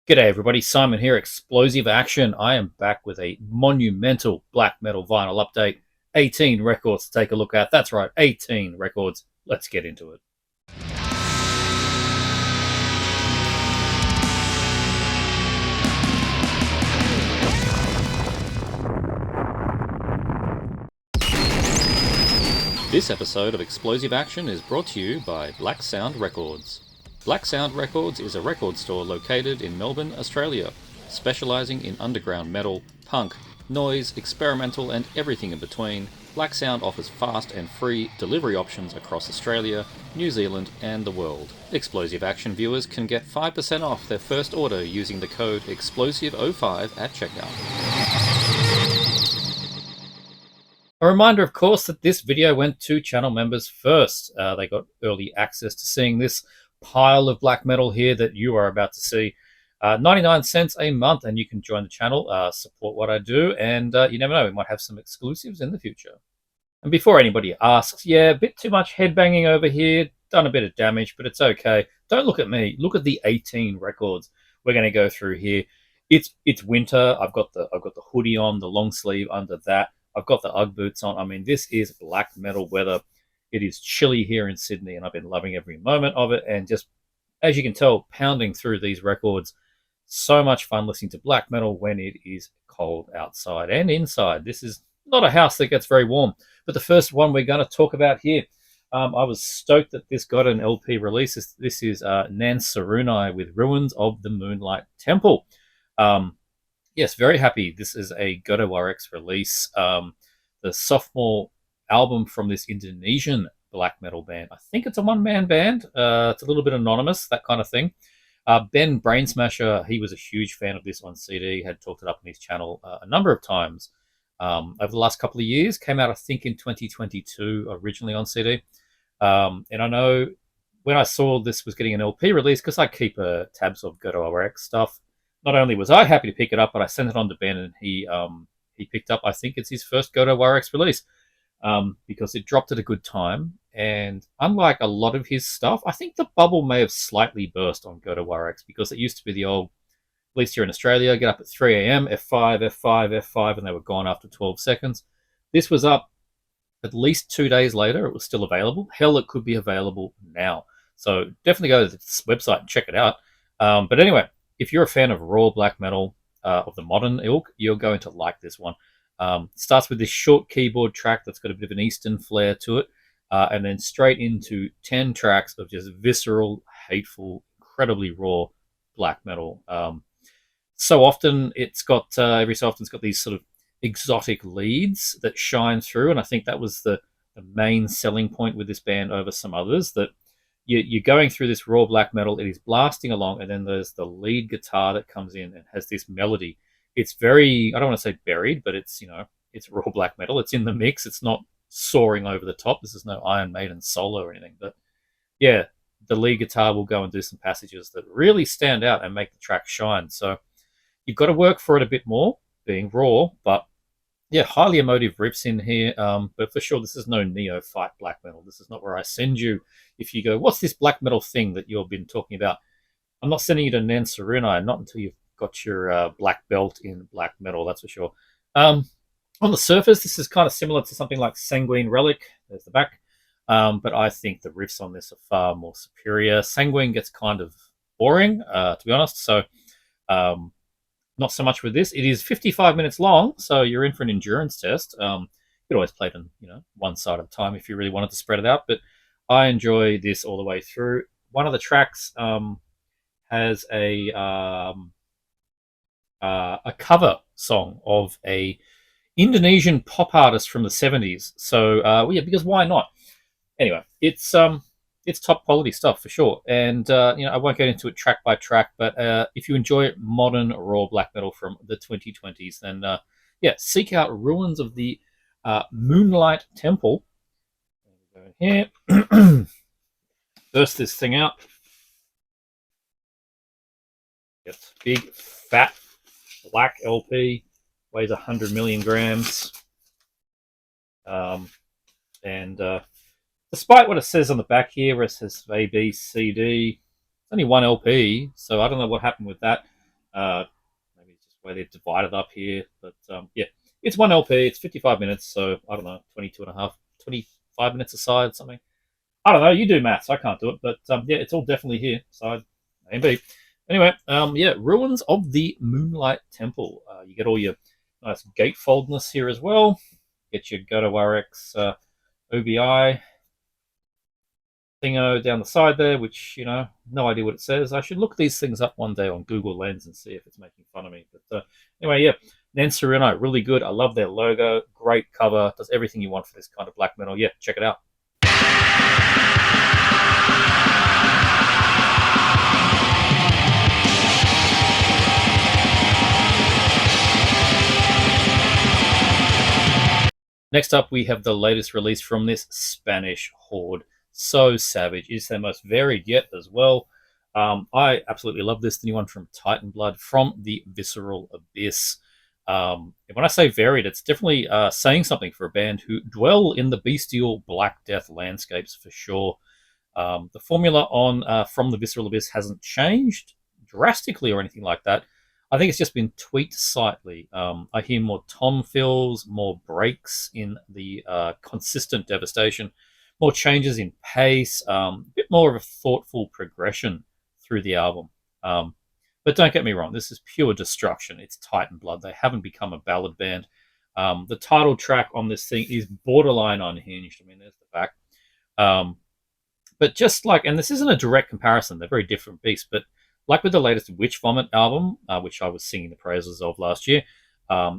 G'day everybody, Simon here, Explosive Action. I am back with a monumental black metal vinyl update. 18 records to take a look at. That's right, 18 records. Let's get into it. This episode of Explosive Action is brought to you by Blacksound Records. Blacksound Records is a record store located in Melbourne, Australia, specialising in underground metal, punk, noise, experimental and everything in between. Blacksound offers fast and free delivery options across Australia, New Zealand and the world. Explosive Action viewers can get 5% off their first order using the code EXPLOSIVE05 at checkout. A reminder, of course, that this video went to channel members first. They got early access to seeing this pile of black metal here that you are about to see. 99 cents a month, and you can join the channel, support what I do, and you never know, we might have some exclusives in the future. And before anybody asks, yeah, a bit too much headbanging over here, done a bit of damage, but it's okay. Don't look at me. Look at the 18 records we're going to go through here. It's winter. I've got the hoodie on, the long sleeve under that. I've got the Ugg boots on. I mean, this is black metal weather. It is chilly here in Sydney, and I've been loving every moment of it. And just, as you can tell, pounding through these records, so much fun listening to black metal when it is cold outside and inside. This is not a house that gets very warm. But the first one we're going to talk about here, I was stoked that this got an LP release. This is Nansarunai with Ruins of the Moonlight Temple. Yes, very happy. This is a Godowarex release. The sophomore album from this Indonesian black metal band. I think it's a one-man band. It's a little bit anonymous, that kind of thing. Ben Brainsmasher, he was a huge fan of this on CD, had talked it up on his channel a number of times over the last couple of years. Came out, I think, in 2022, originally on CD. And I know when I saw this was getting an LP release, because I keep tabs of Godowarex stuff, not only was I happy to pick it up, but I sent it on to Ben, and he picked up, I think it's his first Godowarex release, because it dropped at a good time. And unlike a lot of his stuff, I think the bubble may have slightly burst on Godowarex, because it used to be the old, at least here in Australia, get up at 3 a.m, F5, F5, F5, and they were gone after 12 seconds. This was up at least 2 days later. It was still available. Hell, it could be available now. So definitely go to this website and check it out. But anyway, if you're a fan of raw black metal of the modern ilk, you're going to like this one. Starts with this short keyboard track that's got a bit of an Eastern flair to it, and then straight into 10 tracks of just visceral, hateful, incredibly raw black metal. So often it's got, every so often it's got these sort of exotic leads that shine through, and I think that was the main selling point with this band over some others, that you're going through this raw black metal, it is blasting along, and then there's the lead guitar that comes in and has this melody. It's very, I don't want to say buried, but it's, it's raw black metal. It's in the mix. It's not soaring over the top. This is no Iron Maiden solo or anything. But yeah, the lead guitar will go and do some passages that really stand out and make the track shine. So you've got to work for it a bit more, being raw, but yeah, highly emotive riffs in here. But for sure, this is no neophyte black metal. This is not where I send you if you go, what's this black metal thing that you've been talking about? I'm not sending you to Nansarunai, not until you've got your black belt in black metal, that's for sure. On the surface, this is kind of similar to something like Sanguine Relic. There's the back. But I think the riffs on this are far more superior. Sanguine gets kind of boring, to be honest. So not so much with this. It is 55 minutes long, so you're in for an endurance test. You could always play it on, one side at a time if you really wanted to spread it out. But I enjoy this all the way through. One of the tracks has a cover song of a Indonesian pop artist from the 70s. So yeah, because why not? Anyway, it's top quality stuff for sure. And I won't get into it track by track, but if you enjoy modern raw black metal from the 2020s, then yeah, seek out Ruins of the Moonlight Temple. Here, burst this thing out. It's big, fat, black LP, weighs 100 million grams. And despite what it says on the back here, where it says A, B, C, D, it's only one LP, so I don't know what happened with that. Maybe it's just the way they've divided up here. But yeah, it's one LP. It's 55 minutes. So I don't know, 22 and a half, 25 minutes aside, something. I don't know. You do maths. I can't do it. But yeah, it's all definitely here. Side A and B. Anyway, yeah, Ruins of the Moonlight Temple. You get all your nice gatefoldness here as well. Get your Goto-RX OBI thingo down the side there, which, no idea what it says. I should look these things up one day on Google Lens and see if it's making fun of me. But anyway, yeah, Nansarunai, really good. I love their logo. Great cover. Does everything you want for this kind of black metal. Yeah, check it out. Next up, we have the latest release from this Spanish horde. So savage. It's their most varied yet as well. I absolutely love this. The new one from Teitanblo, from the Visceral Abyss. When I say varied, it's definitely saying something for a band who dwell in the bestial Black Death landscapes for sure. The formula on from the Visceral Abyss hasn't changed drastically or anything like that. I think it's just been tweaked slightly. I hear more tom fills, more breaks in the consistent devastation, more changes in pace, a bit more of a thoughtful progression through the album. But don't get me wrong, this is pure destruction. It's Teitanblo. They haven't become a ballad band. The title track on this thing is borderline unhinged. I mean, there's the back. But just like, and this isn't a direct comparison, they're very different beasts, but like with the latest Witch Vomit album, which I was singing the praises of last year,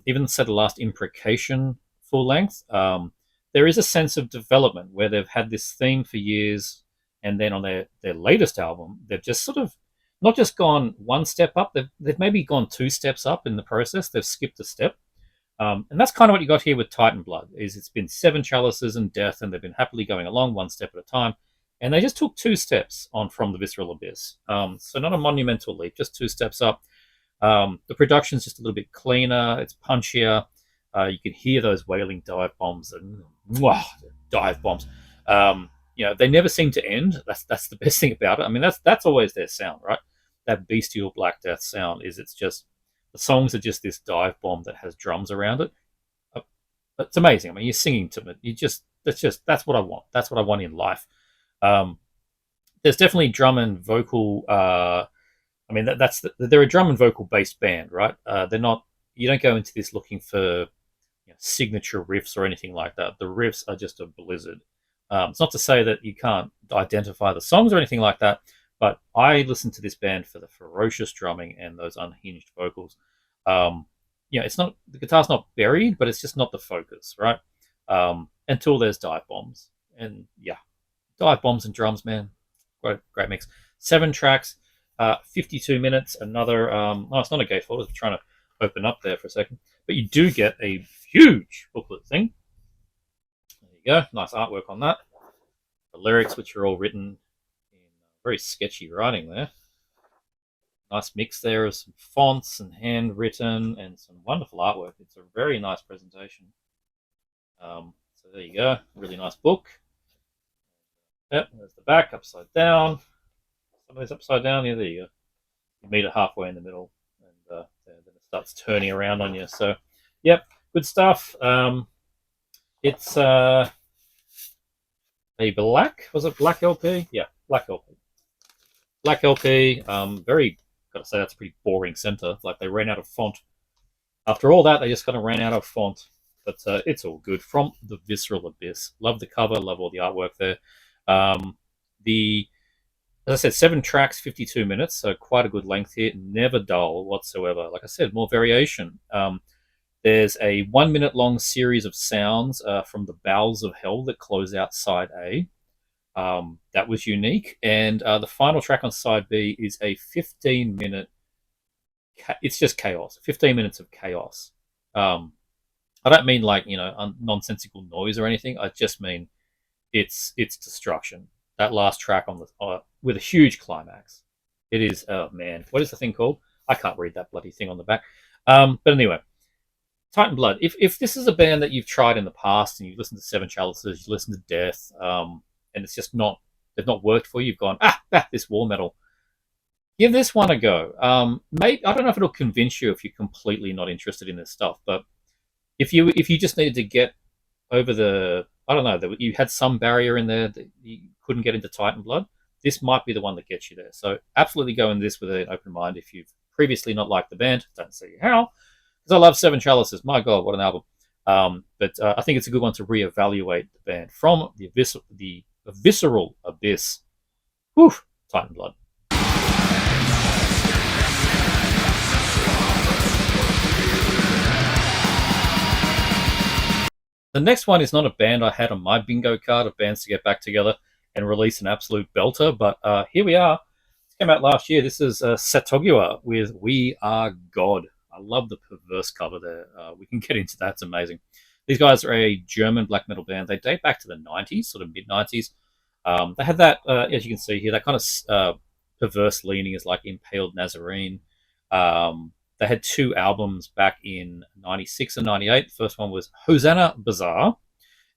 even say the last Imprecation full length, there is a sense of development where they've had this theme for years, and then on their latest album, they've just sort of not just gone one step up, they've maybe gone two steps up in the process. They've skipped a step. And that's kind of what you got here with Teitanblo, is it's been 7 chalices and death, and they've been happily going along one step at a time. And they just took 2 steps on from the Visceral Abyss. So not a monumental leap, just 2 steps up. The production's just a little bit cleaner. It's punchier. You can hear those wailing dive bombs and dive bombs. They never seem to end. That's the best thing about it. I mean, that's always their sound, right? That bestial Black Death sound is it's just the songs are just this dive bomb that has drums around it. It's amazing. I mean, you're singing to it. That's what I want. That's what I want in life. There's definitely drum and vocal. They're a drum and vocal based band, right? They're not. You don't go into this looking for signature riffs or anything like that. The riffs are just a blizzard. It's not to say that you can't identify the songs or anything like that, but I listen to this band for the ferocious drumming and those unhinged vocals. It's not, the guitar's not buried, but it's just not the focus, right? Until there's dive bombs, and dive bombs and drums, man, great mix. 7 tracks, 52 minutes. Another, it's not a gatefold. I was trying to open up there for a second, but you do get a huge booklet thing. There you go, nice artwork on that. The lyrics, which are all written in very sketchy writing there. Nice mix there of some fonts and handwritten and some wonderful artwork. It's a very nice presentation. So there you go, really nice book. Yep, there's the back, upside down. Some of these upside down. Yeah, there you go. You meet it halfway in the middle, and then it starts turning around on you. So, yep, good stuff. It's a black. Was it black LP? Yeah, black LP. Black LP. Very. Gotta say that's a pretty boring center. Like they ran out of font. After all that, they just kind of ran out of font. But it's all good. From the Visceral Abyss. Love the cover. Love all the artwork there. As I said, 7 tracks, 52 minutes, so quite a good length here. Never dull whatsoever. Like I said, more variation. There's a 1 minute long series of sounds from the bowels of hell that close out side A. That was unique. And the final track on side B is a 15-minute. It's just chaos. 15 minutes of chaos. I don't mean like nonsensical noise or anything. I just mean it's destruction. That last track on the with a huge climax. It is, oh man, what is the thing called? I can't read that bloody thing on the back. But anyway, Teitanblo. If this is a band that you've tried in the past and you listen to 7 Chalices, you listen to Death, and it's just not, they've not worked for you, you've gone, this war metal. Give this one a go. Maybe I don't know if it'll convince you if you're completely not interested in this stuff, but if you just needed to get over the, I don't know, that you had some barrier in there that you couldn't get into Titanblood, this might be the one that gets you there. So absolutely go in this with an open mind. If you've previously not liked the band, don't see how, because I love Seven Chalices. My God, what an album! But I think it's a good one to reevaluate the band from the visceral abyss. Whew, Titanblood. The next one is not a band I had on my bingo card of bands to get back together and release an absolute belter, but here we are. It came out last year. This is Tsatthoggua with We Are God. I love the perverse cover there. We can get into that. It's amazing. These guys are a German black metal band. They date back to the 90s, sort of mid 90s. They had that, as you can see here, that kind of perverse leaning is like Impaled Nazarene. They had two albums back in 96 and 98. The first one was Hosanna Bazaar,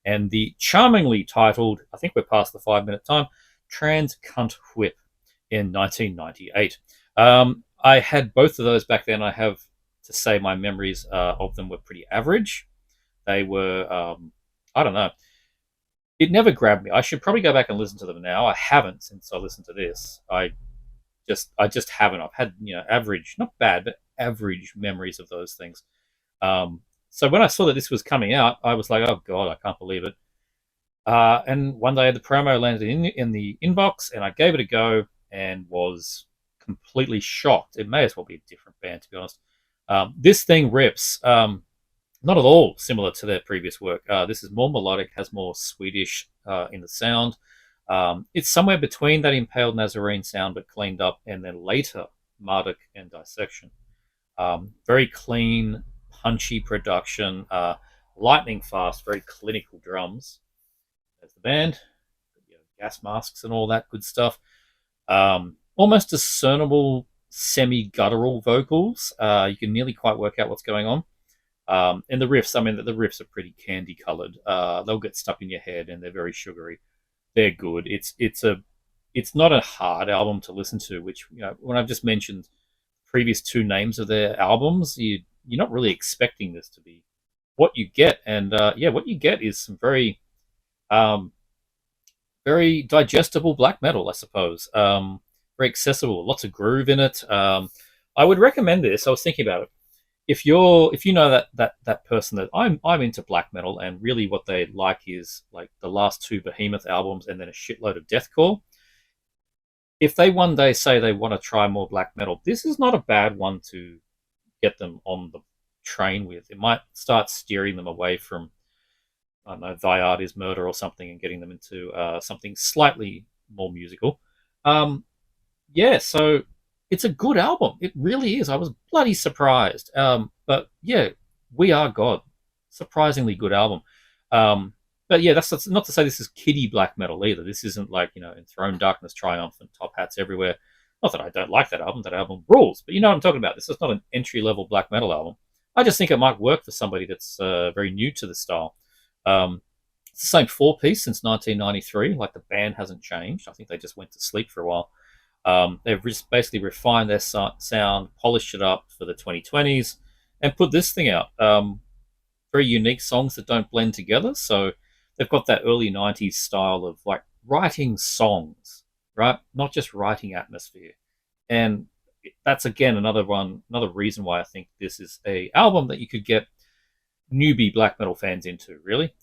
and the charmingly titled, I think we're past the 5 minute time, Trans Cunt Whip in 1998. I had both of those back then. I have to say my memories of them were pretty average. They were, I don't know. It never grabbed me. I should probably go back and listen to them now. I haven't since I listened to this. I just haven't. I've had average, not bad, but average memories of those things. So when I saw that this was coming out, I was like, oh God, I can't believe it. And one day the promo landed in the inbox, and I gave it a go and was completely shocked. It may as well be a different band, to be honest. This thing rips. Not at all similar to their previous work. This is more melodic, has more Swedish in the sound. It's somewhere between that Impaled Nazarene sound, but cleaned up, and then later Marduk and Dissection. Very clean, punchy production, lightning fast, very clinical drums. There's the band, gas masks and all that good stuff. Almost discernible semi-guttural vocals. You can nearly quite work out what's going on. And the riffs, I mean, the riffs are pretty candy colored. They'll get stuck in your head, and they're very sugary. They're good. It's not a hard album to listen to. Which when I've just mentioned previous two names of their albums, you're not really expecting this to be what you get, and what you get is some um, very digestible black metal, I suppose. Very accessible, lots of groove in it. I would recommend this. I was thinking about it. If you know that person that I'm into black metal, and really what they like is like the last two Behemoth albums and then a shitload of deathcore. If they one day say they want to try more black metal, this is not a bad one to get them on the train with. It might start steering them away from, I don't know, Thy Art Is Murder or something, and getting them into something slightly more musical. Um, yeah, so it's a good album. It really is. I was bloody surprised. But yeah, We Are God. Surprisingly good album. Um, but yeah, that's not to say this is kiddie black metal either. This isn't like, Enthroned Darkness Triumphant, Top Hats Everywhere. Not that I don't like that album. That album rules. But you know what I'm talking about. This is not an entry level black metal album. I just think it might work for somebody that's very new to the style. It's the same four piece since 1993. Like, the band hasn't changed. I think they just went to sleep for a while. They've just basically refined their sound, polished it up for the 2020s, and put this thing out. Very unique songs that don't blend together. So they've got that early 90s style of like writing songs, right? Not just writing atmosphere. And that's again another reason why I think this is a album that you could get newbie black metal fans into, really.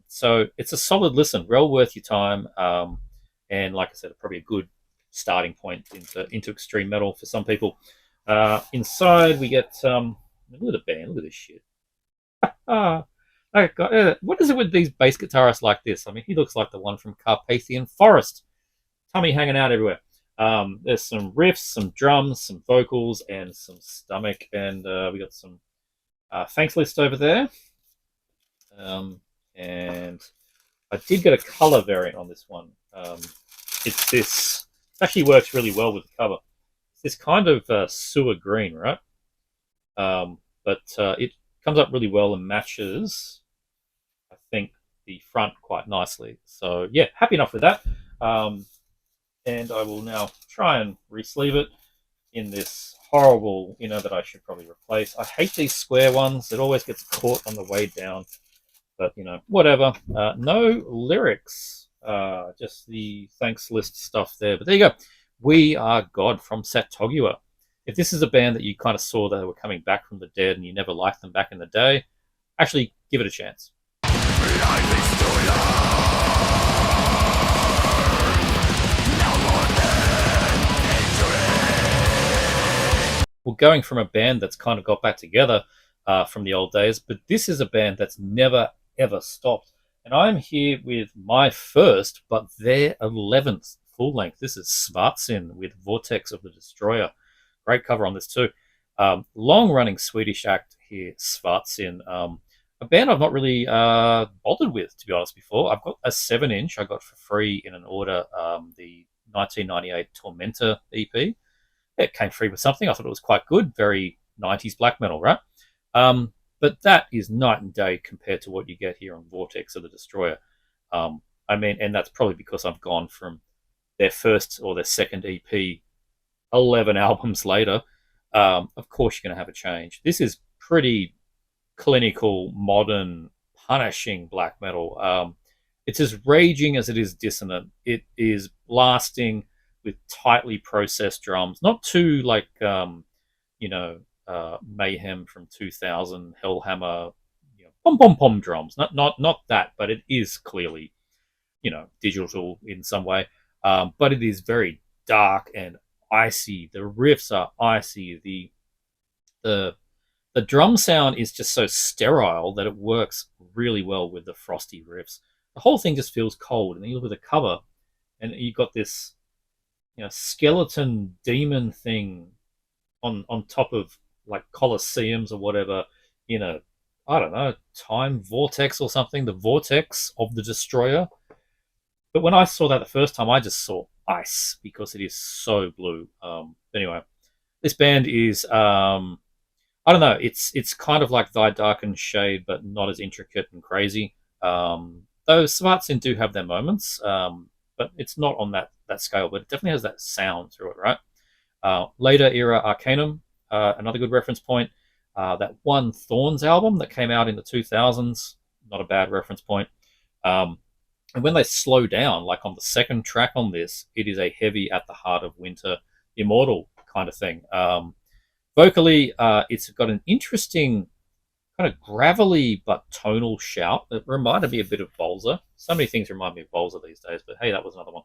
So it's a solid listen, well worth your time. And like I said, probably a good starting point into extreme metal for some people. Inside we get look at the band, look at this shit. What is it with these bass guitarists like this? I mean, he looks like the one from Carpathian Forest. Tummy hanging out everywhere. There's some riffs, some drums, some vocals, and some stomach, and we got some thanks list over there. And I did get a color variant on this one. It's this. It actually works really well with the cover. It's this kind of sewer green, right? But it comes up really well and matches, I think, the front quite nicely. So yeah, happy enough with that. And I will now try and re-sleeve it. in this horrible, that I should probably replace. I hate these square ones. It always gets caught on the way down. But, whatever. No lyrics. Just the thanks list stuff there. But there you go. We Are God from Tsatthoggua. If this is a band that you kind of saw that they were coming back from the dead and you never liked them back in the day, actually give it a chance. Well, going from a band that's kind of got back together from the old days, but this is a band that's never, ever stopped. And I'm here with my first, but their 11th full length. This is Svartsyn with Vortex of the Destroyer. Great cover on this too. Long-running Swedish act here, Svartsyn. A band I've not really bothered with, to be honest, before. I've got a 7-inch I got for free in an order, the 1998 Tormentor EP. It came free with something. I thought it was quite good. Very 90s black metal, right? But that is night and day compared to what you get here on Vortex of the Destroyer. And that's probably because I've gone from their first or their second EP 11 albums later. Of course, you're going to have a change. This is pretty clinical, modern, punishing black metal. It's as raging as it is dissonant. It is blasting with tightly processed drums, not too like Mayhem from 2000, Hellhammer, pom pom pom drums. Not that, but it is clearly digital in some way. But it is very dark and icy. The riffs are icy. The drum sound is just so sterile that it works really well with the frosty riffs. The whole thing just feels cold. And then you look at the cover, and you've got this skeleton demon thing on top of like Colosseums or whatever, I don't know, time vortex or something, the Vortex of the Destroyer. But when I saw that the first time, I just saw ice because it is so blue. Anyway, this band is I don't know, it's kind of like Thy Darkened Shade, but not as intricate and crazy. Though Svartsyn do have their moments, but it's not on that scale, but it definitely has that sound through it, right? Later era Arcanum, another good reference point. That one Thorns album that came out in the 2000s, not a bad reference point. And when they slow down, like on the second track on this, it is a heavy At the Heart of Winter, Immortal kind of thing. Vocally, it's got an interesting kind of gravelly but tonal shout that reminded me a bit of Bolzer. So many things remind me of Bolzer these days, but hey, that was another one.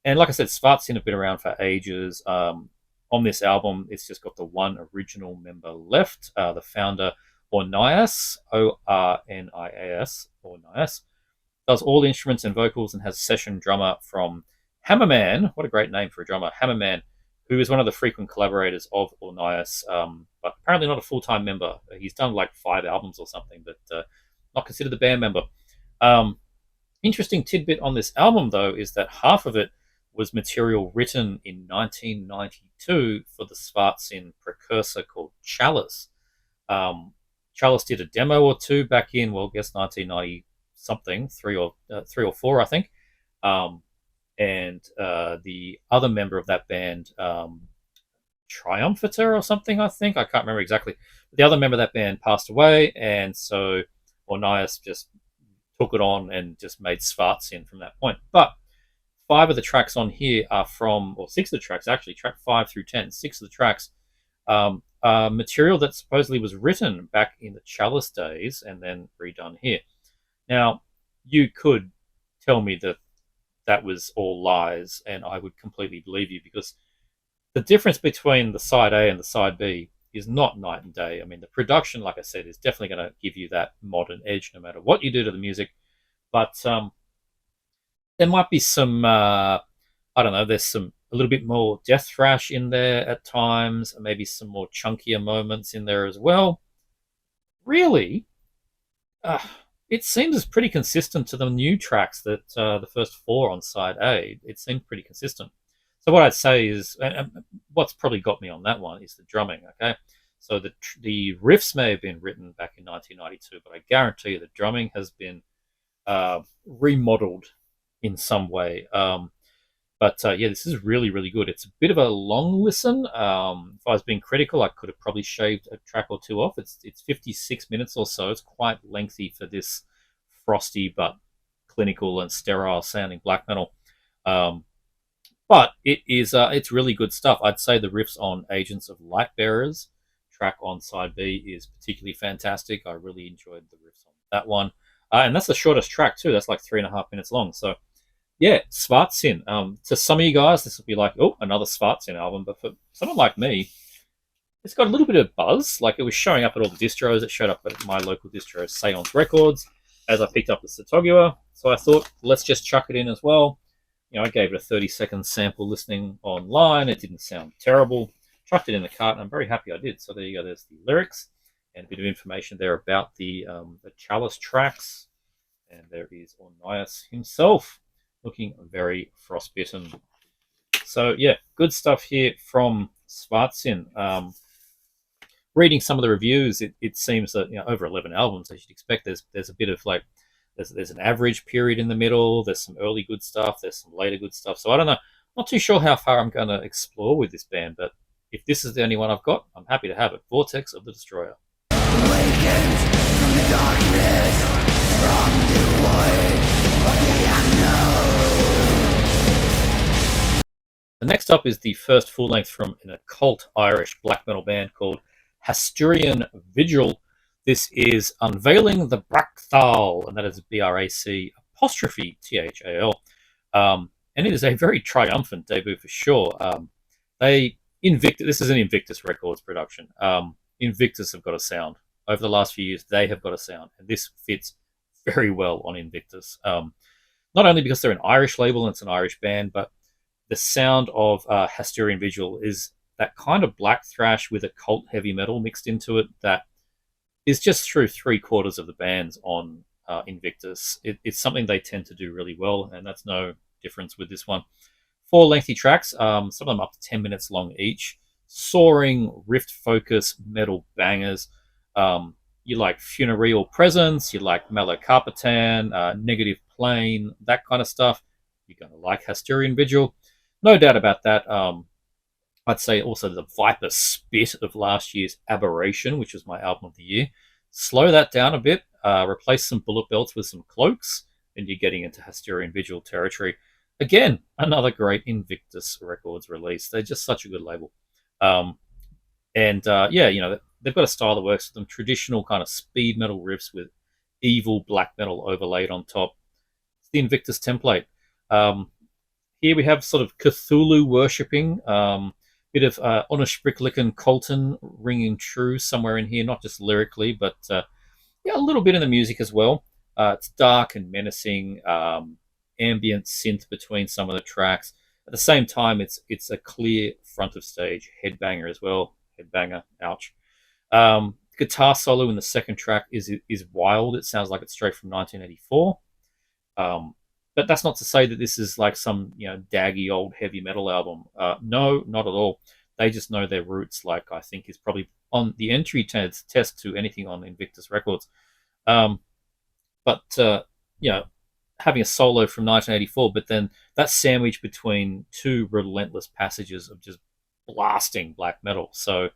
And like I said, Svartsyn have been around for ages. On this album, it's just got the one original member left, the founder, Ornias, Ornias, Ornias, does all the instruments and vocals and has session drummer from Hammerman. What a great name for a drummer, Hammerman, who is one of the frequent collaborators of Ornias, but apparently not a full-time member. He's done like 5 albums or something, but not considered a band member. Interesting tidbit on this album, though, is that half of it was material written in 1992 for the Svartsyn precursor called Chalice. Chalice did a demo or two back in, well, I guess 1990 something, 3 or 4, I think. And the other member of that band, Triumphator or something, I think. I can't remember exactly. But the other member of that band passed away, and so Ornias just took it on and just made Svartsyn from that point. But 5 of the tracks on here are from, or 6 of the tracks actually, track 5 through 10, 6 of the tracks are material that supposedly was written back in the Chalice days and then redone here. Now, you could tell me that that was all lies, and I would completely believe you, because the difference between the side A and the side B is not night and day. I mean, the production, like I said, is definitely going to give you that modern edge no matter what you do to the music. But there might be some, I don't know, there's a little bit more death thrash in there at times, and maybe some more chunkier moments in there as well. Really, it seems pretty consistent to the new tracks that the first 4 on side A. It seemed pretty consistent. So what I'd say is, and what's probably got me on that one is the drumming, okay? So the riffs may have been written back in 1992, but I guarantee you the drumming has been remodeled in some way. But yeah, this is really, really good. It's a bit of a long listen. If I was being critical, I could have probably shaved a track or two off. It's 56 minutes or so. It's quite lengthy for this frosty but clinical and sterile sounding black metal. Um, but it's really good stuff. I'd say the riffs on Agents of Lightbearers track on side B is particularly fantastic. I really enjoyed the riffs on that one. And that's the shortest track too. That's like 3.5 minutes long. So yeah, Svartsyn. To some of you guys, this will be like, oh, another Svartsyn album. But for someone like me, it's got a little bit of buzz. Like it was showing up at all the distros. It showed up at my local distro, Seance Records, as I picked up the Tsatthoggua. So I thought, let's just chuck it in as well. I gave it a 30-second sample listening online. It didn't sound terrible. Chucked it in the cart, and I'm very happy I did. So there you go. There's the lyrics and a bit of information there about the Chalice tracks. And there is Ornias himself, looking very frostbitten. So yeah, good stuff here from Svartsyn. Reading some of the reviews, it seems that over 11 albums, as you'd expect, there's a bit of like there's an average period in the middle. There's some early good stuff. There's some later good stuff. So I don't know. Not too sure how far I'm going to explore with this band, but if this is the only one I've got, I'm happy to have it. Vortex of the Destroyer. Awakens from the darkness, from the void of the unknown. The next up is the first full length from an occult Irish black metal band called Hasturian Vigil. This is Unveiling the Bracthal, and that is BRAC apostrophe THAL. And it is a very triumphant debut for sure. This is an Invictus Records production. Invictus have got a sound. Over the last few years, they have got a sound, and this fits very well on Invictus. Not only because they're an Irish label and it's an Irish band, but the sound of Hasturian Vigil is that kind of black thrash with occult heavy metal mixed into it that is just through 3/4 of the bands on Invictus. It's something they tend to do really well, and that's no difference with this one. 4 lengthy tracks, some of them up to 10 minutes long each. Soaring, rift focus, metal bangers. You like Funereal Presence, you like Malacarpatan, Negative Plane, that kind of stuff. You're going to like Hasturian Vigil. No doubt about that. I'd say also the Viper Spit of last year's Aberration, which was my album of the year. Slow that down a bit, replace some bullet belts with some cloaks, and you're getting into Hasturian Vigil territory. Again, another great Invictus Records release. They're just such a good label. They've got a style that works for them. Traditional kind of speed metal riffs with evil black metal overlaid on top. It's the Invictus template. Here we have sort of Cthulhu worshipping, bit of Unerspricklichen Colton ringing true somewhere in here, not just lyrically, but a little bit in the music as well. It's dark and menacing, ambient synth between some of the tracks. At the same time, it's a clear front of stage headbanger as well. Headbanger, ouch. Guitar solo in the second track is wild. It sounds like it's straight from 1984. But that's not to say that this is like some daggy old heavy metal album. No, not at all. They just know their roots. Like I think is probably on the entry test to anything on Invictus Records. Having a solo from 1984, but then that sandwich between 2 relentless passages of just blasting black metal. So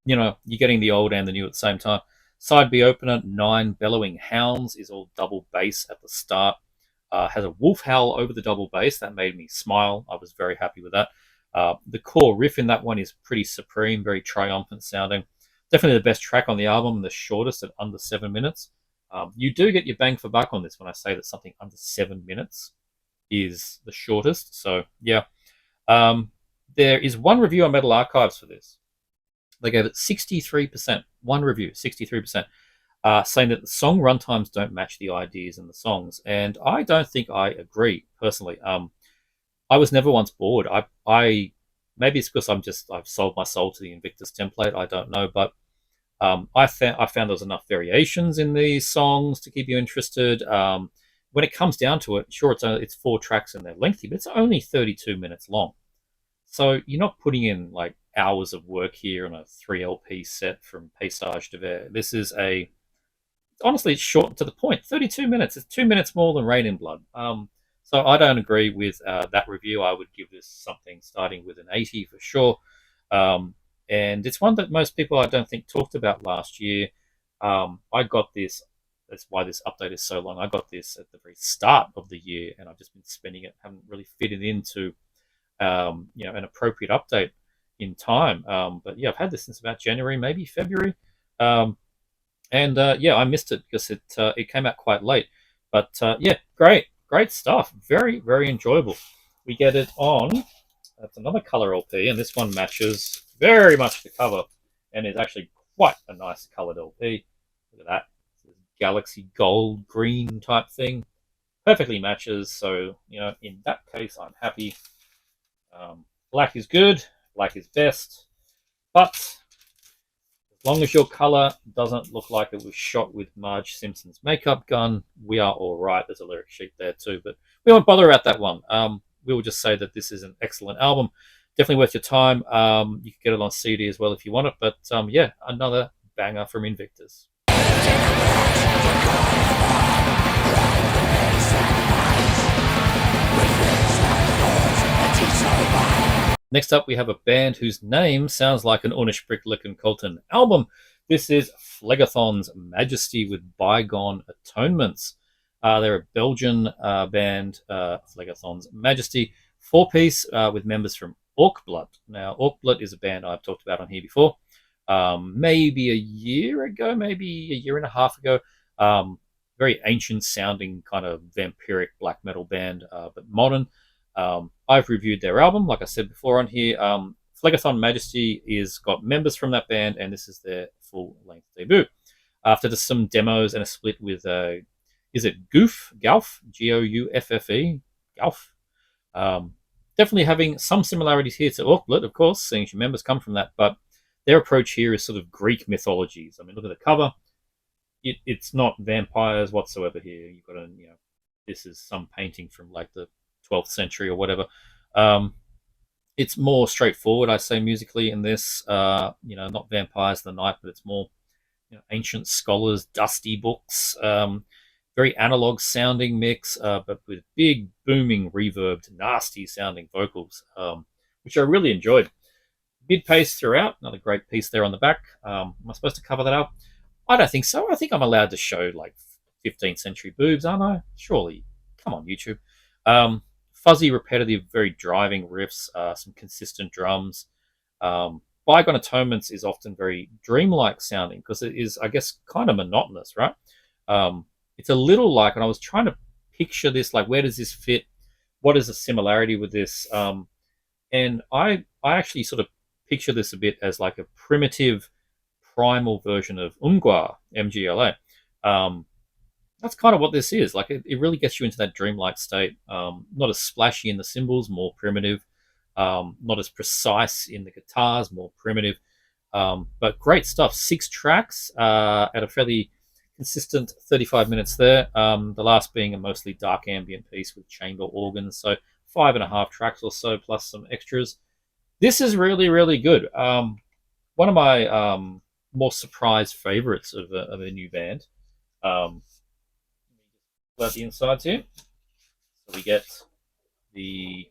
you're getting the old and the new at the same time. Side B opener, 9 Bellowing Hounds, is all double bass at the start. Has a wolf howl over the double bass. That made me smile. I was very happy with that. The core riff in that one is pretty supreme, very triumphant sounding. Definitely the best track on the album, the shortest at under 7 minutes. You do get your bang for buck on this when I say that something under 7 minutes is the shortest. So, yeah. There is one review on Metal Archives for this. They gave it 63%. One review, 63%. Saying that the song runtimes don't match the ideas in the songs, and I don't think I agree personally. I was never once bored. I maybe it's because I've sold my soul to the Invictus template. I don't know, but I found there was enough variations in these songs to keep you interested. When it comes down to it, sure, it's 4 tracks and they're lengthy, but it's only 32 minutes long. So you're not putting in like hours of work here on a 3 LP set from Paysage de Verre. This is honestly, it's short to the point. 32 minutes. It's 2 minutes more than Rain in Blood. So I don't agree with that review. I would give this something starting with an 80 for sure. And it's one that most people I don't think talked about last year. I got this. That's why this update is so long. I got this at the very start of the year, and I've just been spending it. Haven't really fitted into an appropriate update in time. But yeah, I've had this since about January, maybe February. And I missed it because it came out quite late. But yeah, great stuff. Very, very enjoyable. We get it on. That's another color LP, and this one matches very much the cover, and is actually quite a nice colored LP. Look at that, galaxy gold green type thing. Perfectly matches. So in that case, I'm happy. Black is good. Black is best. But as long as your color doesn't look like it was shot with Marge Simpson's makeup gun, we are all right. There's a lyric sheet there too, but we won't bother about that one. We will just say that this is an excellent album. Definitely worth your time. You can get it on CD as well if you want it. But yeah, another banger from Invictus. Next up, we have a band whose name sounds like an Ornish Bricklick Colton album. This is Phlegethon's Majesty with Bygone Atonements. They're a Belgian band, Phlegethon's Majesty, four-piece with members from Orkblood. Now, Orkblood is a band I've talked about on here before. Maybe a year ago, maybe a year and a half ago. Very ancient-sounding kind of vampiric black metal band, but modern. I've reviewed their album, like I said before on here. Phlegethon Majesty is got members from that band, and this is their full-length debut. After some demos and a split with, is it Gouf? Gouffe? Gouf. Definitely having some similarities here to Orkblood, of course, seeing as your members come from that, but their approach here is sort of Greek mythologies. I mean, look at the cover. It's not vampires whatsoever here. You've got this is some painting from like the 12th century or whatever. It's more straightforward, I say, musically in this. Not vampires of the night, but it's more ancient scholars, dusty books. Very analog sounding mix, but with big booming reverbed, nasty sounding vocals, which I really enjoyed. Mid pace throughout, another great piece there on the back. Am I supposed to cover that up? I don't think so. I think I'm allowed to show like 15th century boobs, aren't I? Surely. Come on, YouTube. Fuzzy, repetitive, very driving riffs, some consistent drums. Bygone Atonements is often very dreamlike sounding because it is, I guess, kind of monotonous, right? It's a little like, and I was trying to picture this, like, where does this fit? What is the similarity with this? And I actually sort of picture this a bit as like a primitive, primal version of Umgwa, MGLA. That's kind of what this is. Like, it really gets you into that dreamlike state. Not as splashy in the cymbals, more primitive. Not as precise in the guitars, more primitive. But great stuff. 6 tracks at a fairly consistent 35 minutes there. The last being a mostly dark ambient piece with chamber organs. So 5.5 tracks or so, plus some extras. This is really, really good. One of my more surprise favorites of a new band. About the insides here. So we get the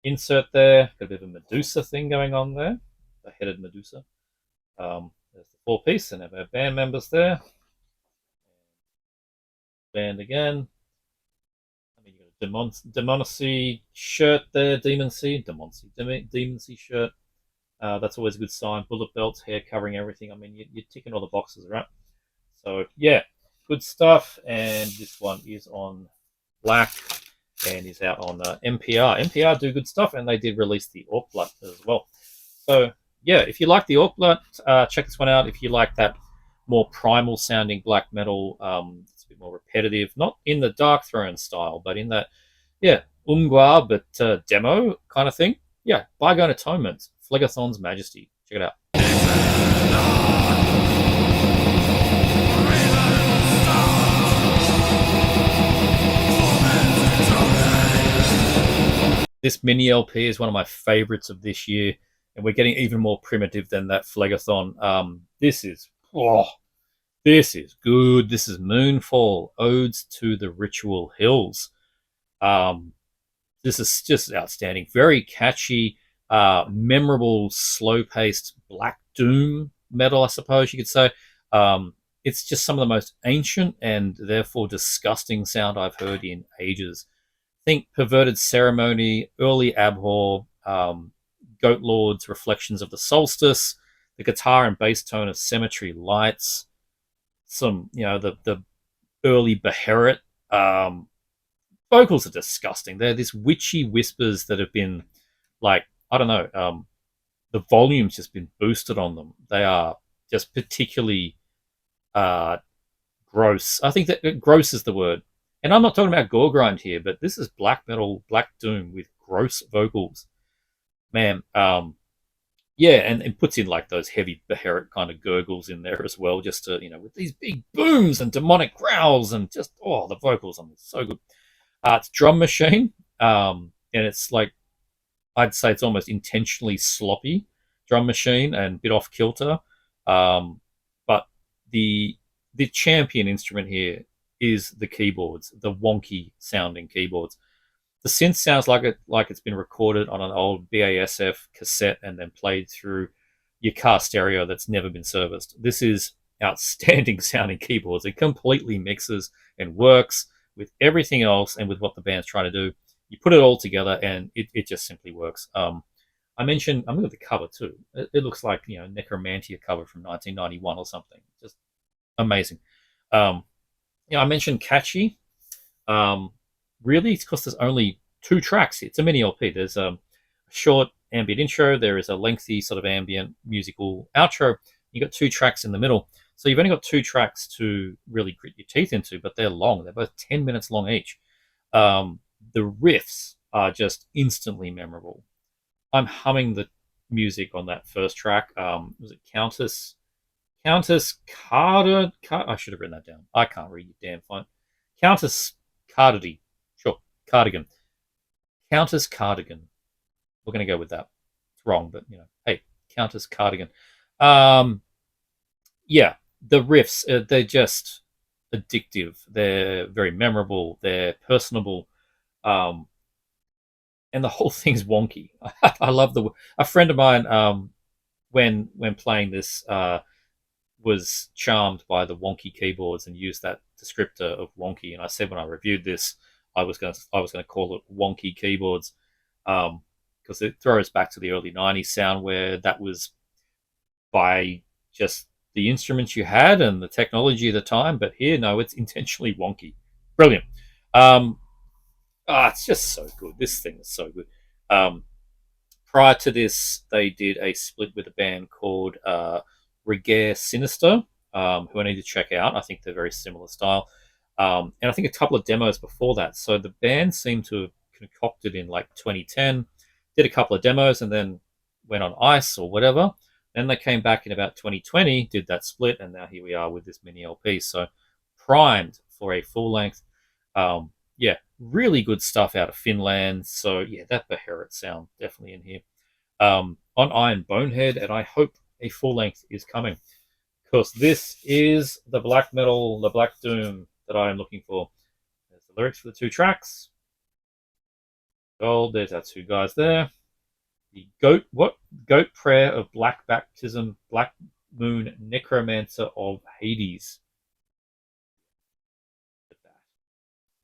insert there. Got a bit of a Medusa thing going on there. The headed Medusa. There's the 4-piece, and have our band members there. Band again. I mean, you've got a Demonacy shirt there. Demoncy shirt. That's always a good sign. Bullet belts, hair covering everything. I mean, you're ticking all the boxes, right? So, yeah, good stuff. And this one is on black and is out on NPR. NPR do good stuff, and they did release the Orkblood as well. So, yeah, if you like the Orkblood, check this one out. If you like that more primal sounding black metal, it's a bit more repetitive, not in the Dark Throne style, but in that, Umgwa, but demo kind of thing. Yeah, Bygone Atonements, Phlegethon's Majesty. Check it out. This mini LP is one of my favorites of this year, and we're getting even more primitive than that Phlegethon. This is good. This is Moonfall, Odes to the Ritual Hills. This is just outstanding. Very catchy, memorable, slow-paced Black Doom metal, I suppose you could say. It's just some of the most ancient and therefore disgusting sound I've heard in ages. Think Perverted Ceremony, early Abhor, Goat Lords, Reflections of the Solstice, the guitar and bass tone of Cemetery Lights, some, the early Beherit. Vocals are disgusting. They're these witchy whispers that have been, like, I don't know, the volume's just been boosted on them. They are just particularly gross. I think that gross is the word. And I'm not talking about gore grind here, but this is black metal, Black Doom with gross vocals. Man, yeah, and it puts in like those heavy Beherit kind of gurgles in there as well, just to, with these big booms and demonic growls and just, oh, the vocals on this, so good. It's Drum Machine, and it's like, I'd say it's almost intentionally sloppy Drum Machine and a bit off kilter. But the champion instrument here is the keyboards, the wonky sounding keyboards. The synth sounds like it's been recorded on an old BASF cassette and then played through your car stereo that's never been serviced. This is outstanding sounding keyboards. It completely mixes and works with everything else and with what the band's trying to do. You put it all together and it just simply works. I mentioned, I'm looking at the cover too. It looks like, Necromantia cover from 1991 or something. Just amazing. I mentioned catchy. Really, it's because there's only 2 tracks. It's a mini LP. There's a short ambient intro. There is a lengthy sort of ambient musical outro. You got 2 tracks in the middle. So you've only got 2 tracks to really grit your teeth into, but they're long. They're both 10 minutes long each. The riffs are just instantly memorable. I'm humming the music on that first track. Was it Countess Carter? I should have written that down. I can't read your damn font. Countess Cardigan. Sure, Cardigan. Countess Cardigan. We're going to go with that. It's wrong, but, hey, Countess Cardigan. Yeah, the riffs, they're just addictive. They're very memorable. They're personable. And the whole thing's wonky. I love a friend of mine, when playing this, was charmed by the wonky keyboards and used that descriptor of wonky. And I said when I reviewed this, I was going to call it wonky keyboards, because it throws back to the early '90s sound where that was by just the instruments you had and the technology at the time. But here, no, it's intentionally wonky. Brilliant. It's just so good. This thing is so good. Prior to this, they did a split with a band called Regare Sinister, who I need to check out. I think they're very similar style. And I think a couple of demos before that. So the band seemed to have concocted in like 2010, did a couple of demos, and then went on ice or whatever. Then they came back in about 2020, did that split, and now here we are with this mini LP. So primed for a full length. Yeah, really good stuff out of Finland. So yeah, that Beherit sound definitely in here. On Iron Bonehead, and I hope a full length is coming, because this is the black metal, the Black Doom that I am looking for. There's the lyrics for the 2 tracks. Gold, there's our 2 guys there. The Goat Prayer of Black Baptism, Black Moon Necromancer of Hades.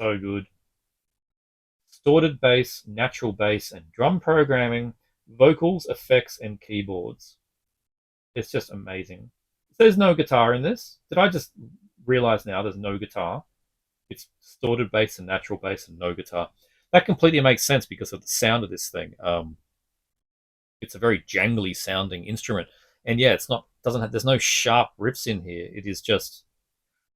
So good. Distorted bass, natural bass, and drum programming, vocals, effects, and keyboards. It's just amazing. There's no guitar in this. Did I just realize now there's no guitar? It's distorted bass and natural bass and no guitar. That completely makes sense because of the sound of this thing. It's a very jangly sounding instrument. And yeah, there's no sharp riffs in here. It is just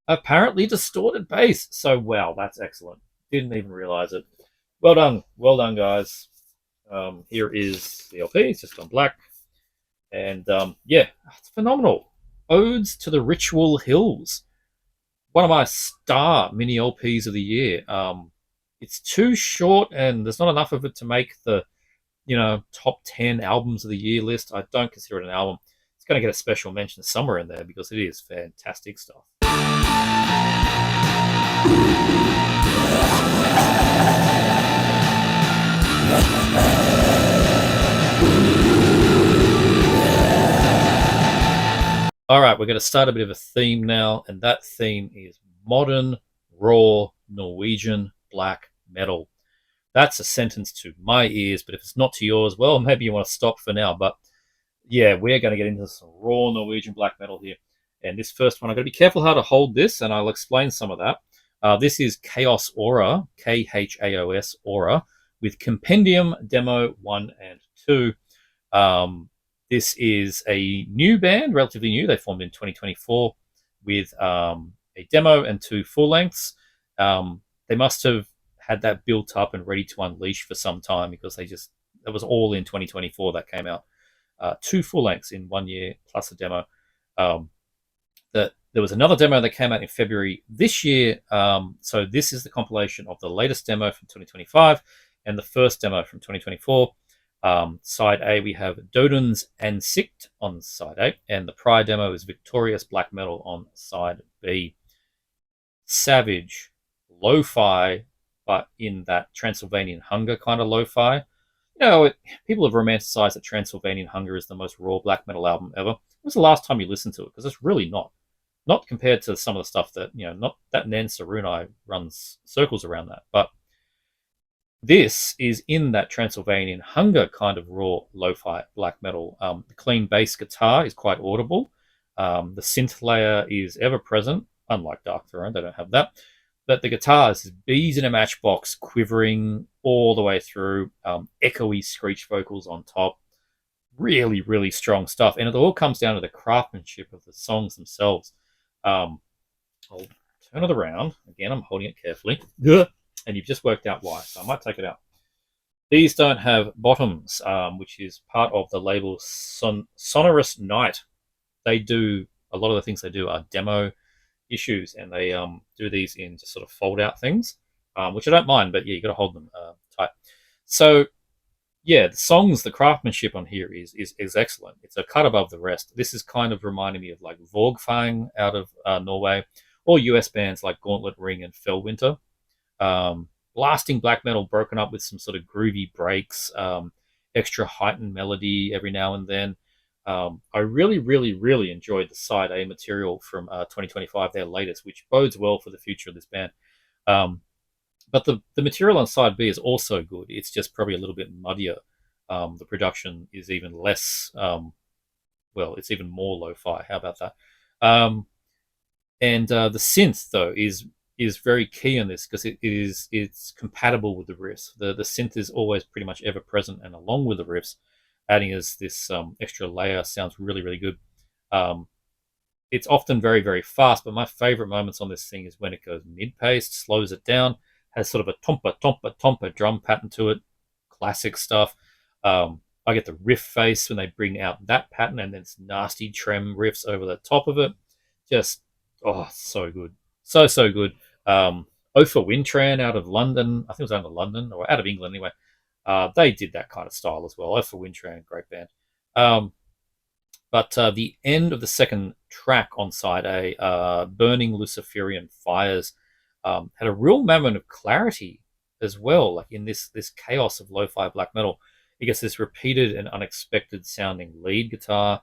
apparently distorted bass. So wow, that's excellent. Didn't even realize it. Well done, guys. Here is the LP. It's just on black, and yeah, it's phenomenal. Odes to the Ritual Hills, one of my star mini LPs of the year. It's too short, and there's not enough of it to make the top 10 albums of the year list. I don't consider it an album. It's going to get a special mention somewhere in there because it is fantastic stuff. All right, we're going to start a bit of a theme now, and that theme is modern, raw, Norwegian black metal. That's a sentence to my ears, but if it's not to yours, well, maybe you want to stop for now. But yeah, we're going to get into some raw Norwegian black metal here. And this first one, I've got to be careful how to hold this, and I'll explain some of that. This is Khaos Aura, Khaos Aura, with Compendium Demo 1 and 2. This is a new band, relatively new. They formed in 2024 with a demo and 2 full lengths. They must have had that built up and ready to unleash for some time because that was all in 2024 that came out. 2 full lengths in 1 year plus a demo. There was another demo that came out in February this year. So this is the compilation of the latest demo from 2025 and the first demo from 2024. Side A, we have Dodun's Ansikt on side A, and the prior demo is Victorious Black Metal on side B. Savage, lo-fi, but in that Transylvanian Hunger kind of lo-fi. People have romanticized that Transylvanian Hunger is the most raw black metal album ever. When was the last time you listened to it? Because it's really not. Not compared to some of the stuff that, not that Nansarunai runs circles around that, but this is in that Transylvanian Hunger kind of raw lo-fi black metal. The clean bass guitar is quite audible. The synth layer is ever present, unlike Dark Throne, they don't have that. But the guitar is bees in a matchbox, quivering all the way through, echoey screech vocals on top. Really, really strong stuff. And it all comes down to the craftsmanship of the songs themselves. I'll turn it around. Again, I'm holding it carefully. And you've just worked out why, so I might take it out. These don't have bottoms, which is part of the label Sonorous Night. They do, a lot of the things they do are demo issues, and they do these in just sort of fold out things, which I don't mind, but yeah, you got to hold them tight. So yeah, the songs, the craftsmanship on here is excellent. It's a cut above the rest. This is kind of reminding me of like Vågfang out of Norway, or US bands like Gauntlet Ring and Fellwinter. Blasting black metal broken up with some sort of groovy breaks, extra heightened melody every now and then. I really, really, really enjoyed the side A material from 2025, their latest, which bodes well for the future of this band. But the material on side B is also good. It's just probably a little bit muddier. The production is even less, it's even more lo-fi. How about that? And the synth, though, is very key in this because it's compatible with the riffs. The synth is always pretty much ever present, and along with the riffs, adding as this extra layer sounds really, really good. It's often very, very fast, but my favorite moments on this thing is when it goes mid-paced, slows it down, has sort of a tompa, tompa, tompa drum pattern to it. Classic stuff. I get the riff face when they bring out that pattern, and then it's nasty trem riffs over the top of it. Just, so good. So good. Ofer Wintran out of London. I think it was out of London, or out of England anyway. They did that kind of style as well. Ofer Wintran, great band. But the end of the second track on side A, Burning Luciferian Fires, had a real moment of clarity as well, like in this chaos of lo-fi black metal. You get this repeated and unexpected sounding lead guitar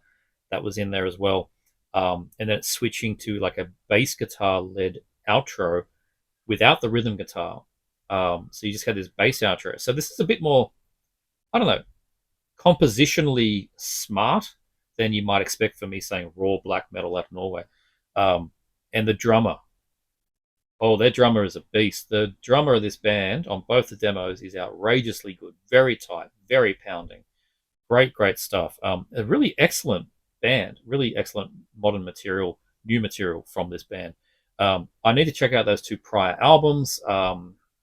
that was in there as well. And then it's switching to like a bass guitar led outro without the rhythm guitar. So you just had this bass outro. So this is a bit more, I don't know, compositionally smart than you might expect from me saying raw black metal out of Norway. And the drummer. Oh, their drummer is a beast. The drummer of this band on both the demos is outrageously good. Very tight, very pounding. Great stuff. A really excellent band. Really excellent modern material, new material from this band. I need to check out those 2 prior albums.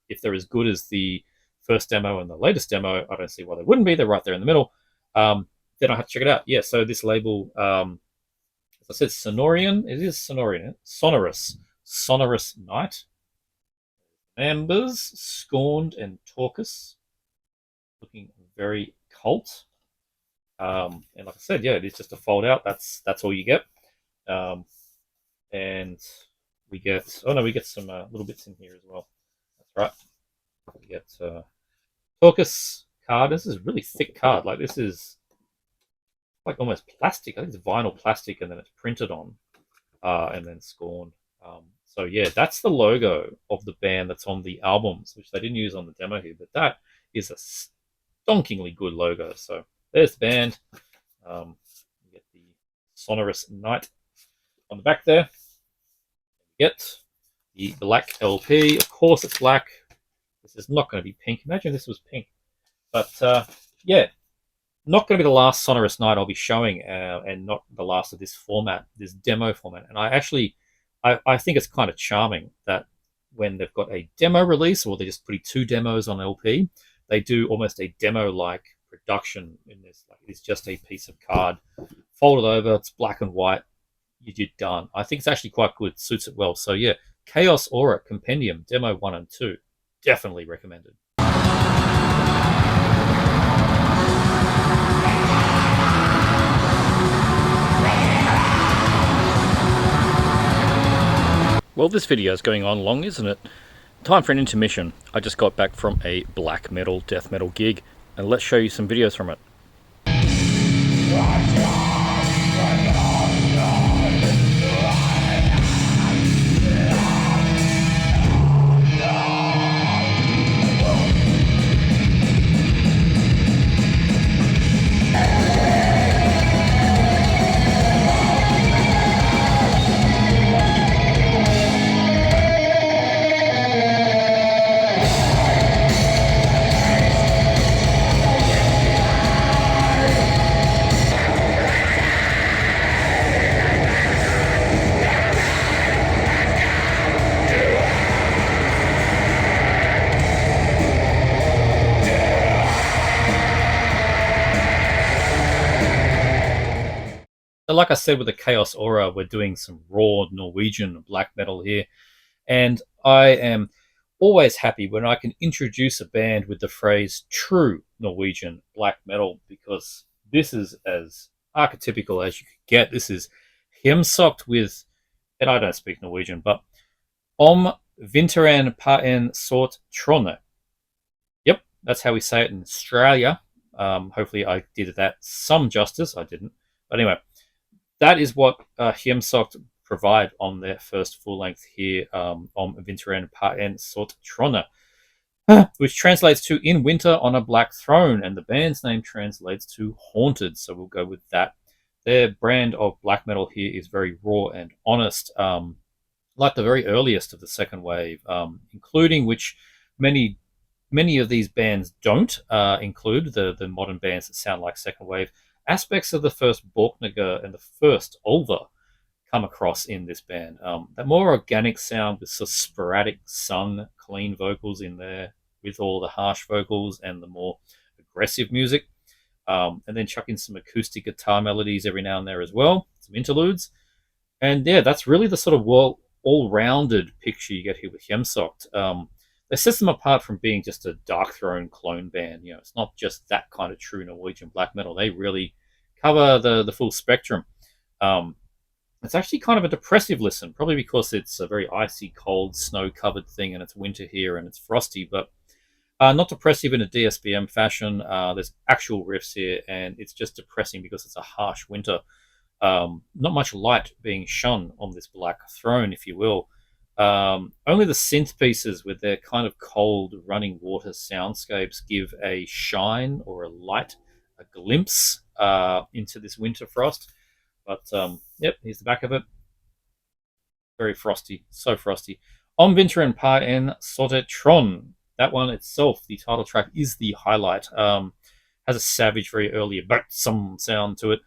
If they're as good as the first demo and the latest demo, I don't see why they wouldn't be. They're right there in the middle. Then I have to check it out. Yeah, so this label, as I said, Sonorian. It is Sonorian. Sonorous Night. Ambers, Scorned, and Torcus. Looking very cult. And like I said, yeah, it is just a fold out. That's all you get. And we get some little bits in here as well. That's right. We get Torcus, card. This is a really thick card. Like this is like almost plastic. I think it's vinyl plastic, and then it's printed on, and then scorned. So yeah, that's the logo of the band that's on the albums, which they didn't use on the demo here, but that is a stonkingly good logo. So there's the band. You get the sonorous night on the back there. You get the black LP. Of course, it's black. This is not going to be pink. Imagine this was pink. But yeah, not going to be the last sonorous night I'll be showing, and not the last of this format, this demo format. And I think it's kind of charming that when they've got a demo release, or they're just putting two demos on LP, they do almost a demo-like production in this. Like it's just a piece of card folded over. It's black and white. You're done. I think it's actually quite good. It suits it well. So yeah, Khaos Aura Compendium Demo 1 and 2, definitely recommended. Well, this video is going on long, isn't it? Time for an intermission. I just got back from a black metal, death metal gig, and let's show you some videos from it. So like I said with the Khaos Aura, we're doing some raw Norwegian black metal here. And I am always happy when I can introduce a band with the phrase true Norwegian black metal, because this is as archetypical as you could get. This is Hjemsokt with, and I don't speak Norwegian, but Om Vinteren Paen Sort Trone. Yep, that's how we say it in Australia. Hopefully I did that some justice. I didn't. But anyway, that is what Hjemsokt provide on their first full length here, Om Vinteren Paen Sort Trone, which translates to In Winter on a Black Throne, and the band's name translates to Haunted, so we'll go with that. Their brand of black metal here is very raw and honest, like the very earliest of the second wave, including which many of these bands don't include, the modern bands that sound like second wave. Aspects of the first Borknagar and the first Ulva come across in this band. That more organic sound with sort of sporadic sung, clean vocals in there, with all the harsh vocals and the more aggressive music. And then chuck in some acoustic guitar melodies every now and there as well, some interludes. And yeah, that's really the sort of all-rounded picture you get here with Hjemsokt. That sets them apart from being just a Darkthrone clone band. You know, it's not just that kind of true Norwegian black metal. They really cover the full spectrum. It's actually kind of a depressive listen, probably because it's a very icy, cold, snow-covered thing, and it's winter here and it's frosty, but not depressive in a DSBM fashion. There's actual riffs here, and it's just depressing because it's a harsh winter. Not much light being shone on this black throne, if you will. Only the synth pieces with their kind of cold running water soundscapes give a shine or a light, a glimpse into this winter frost. But yep, here's the back of it. Very frosty, so frosty. Om Vinteren Paen Sorte Tron. That one itself, the title track, is the highlight. Has a savage, very early some sound to it,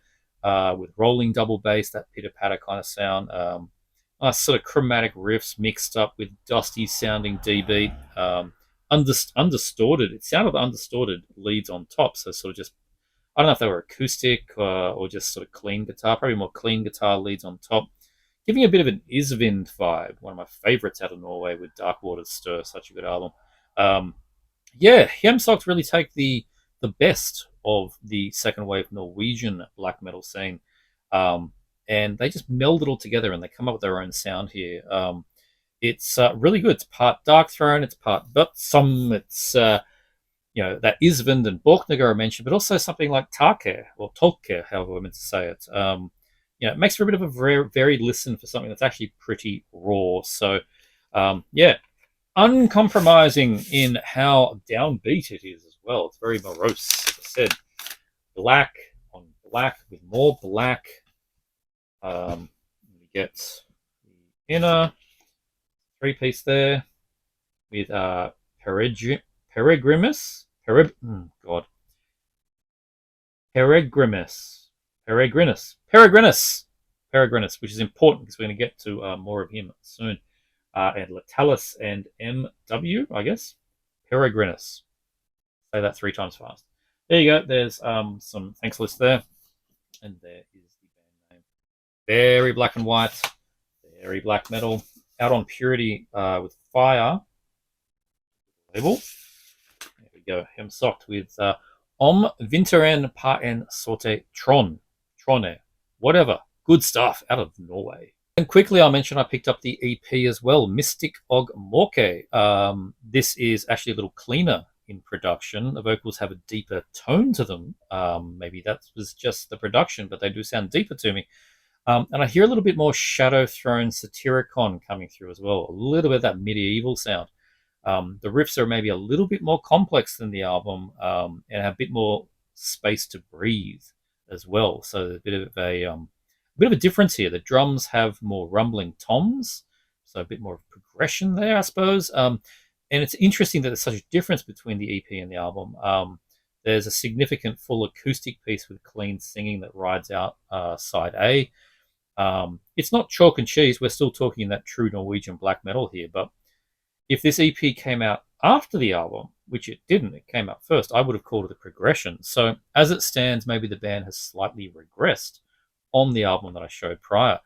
with rolling double bass, that pitter patter kind of sound. Sort of chromatic riffs mixed up with dusty sounding D beat, undistorted. It sounded undistorted leads on top, so sort of just, I don't know if they were acoustic or just sort of clean guitar, probably more clean guitar leads on top, giving a bit of an Isvind vibe, one of my favorites out of Norway with Dark Waters Stir, such a good album. Yeah, Hjemsokt really take the best of the second wave Norwegian black metal scene. And they just meld it all together and they come up with their own sound here. It's really good. It's part Darkthrone, it's part Butsum, it's that Isvind and Borknagar are mentioned, but also something like Tarker or Tolker, however we're meant to say it. It makes for a bit of a very varied listen for something that's actually pretty raw. So, uncompromising in how downbeat it is as well. It's very morose. As I said, black on black with more black. We get the inner 3-piece there with Peregrimus. Peregrinus, which is important because we're going to get to more of him soon. And Latalis and MW, I guess. Peregrinus. Say that 3 times fast. There you go. There's some thanks list there. And there is the band name. Very black and white. Very black metal. Out on Purity with Fire. Label. There we go. Hjemsokt with Om Vinteren Pa En Sorte Trone. Whatever. Good stuff out of Norway. And quickly, I'll mention I picked up the EP as well, Mystic Og Morke. This is actually a little cleaner in production. The vocals have a deeper tone to them. Maybe that was just the production, but they do sound deeper to me. And I hear a little bit more Shadow Throne Satyricon coming through as well. A little bit of that medieval sound. The riffs are maybe a little bit more complex than the album and have a bit more space to breathe as well. So a bit of a difference here. The drums have more rumbling toms, so a bit more progression there, I suppose. And it's interesting that there's such a difference between the EP and the album. There's a significant full acoustic piece with clean singing that rides out side A. It's not chalk and cheese. We're still talking that true Norwegian black metal here. But if this EP came out after the album, which it didn't, it came out first, I would have called it a progression. So as it stands, maybe the band has slightly regressed on the album that I showed prior.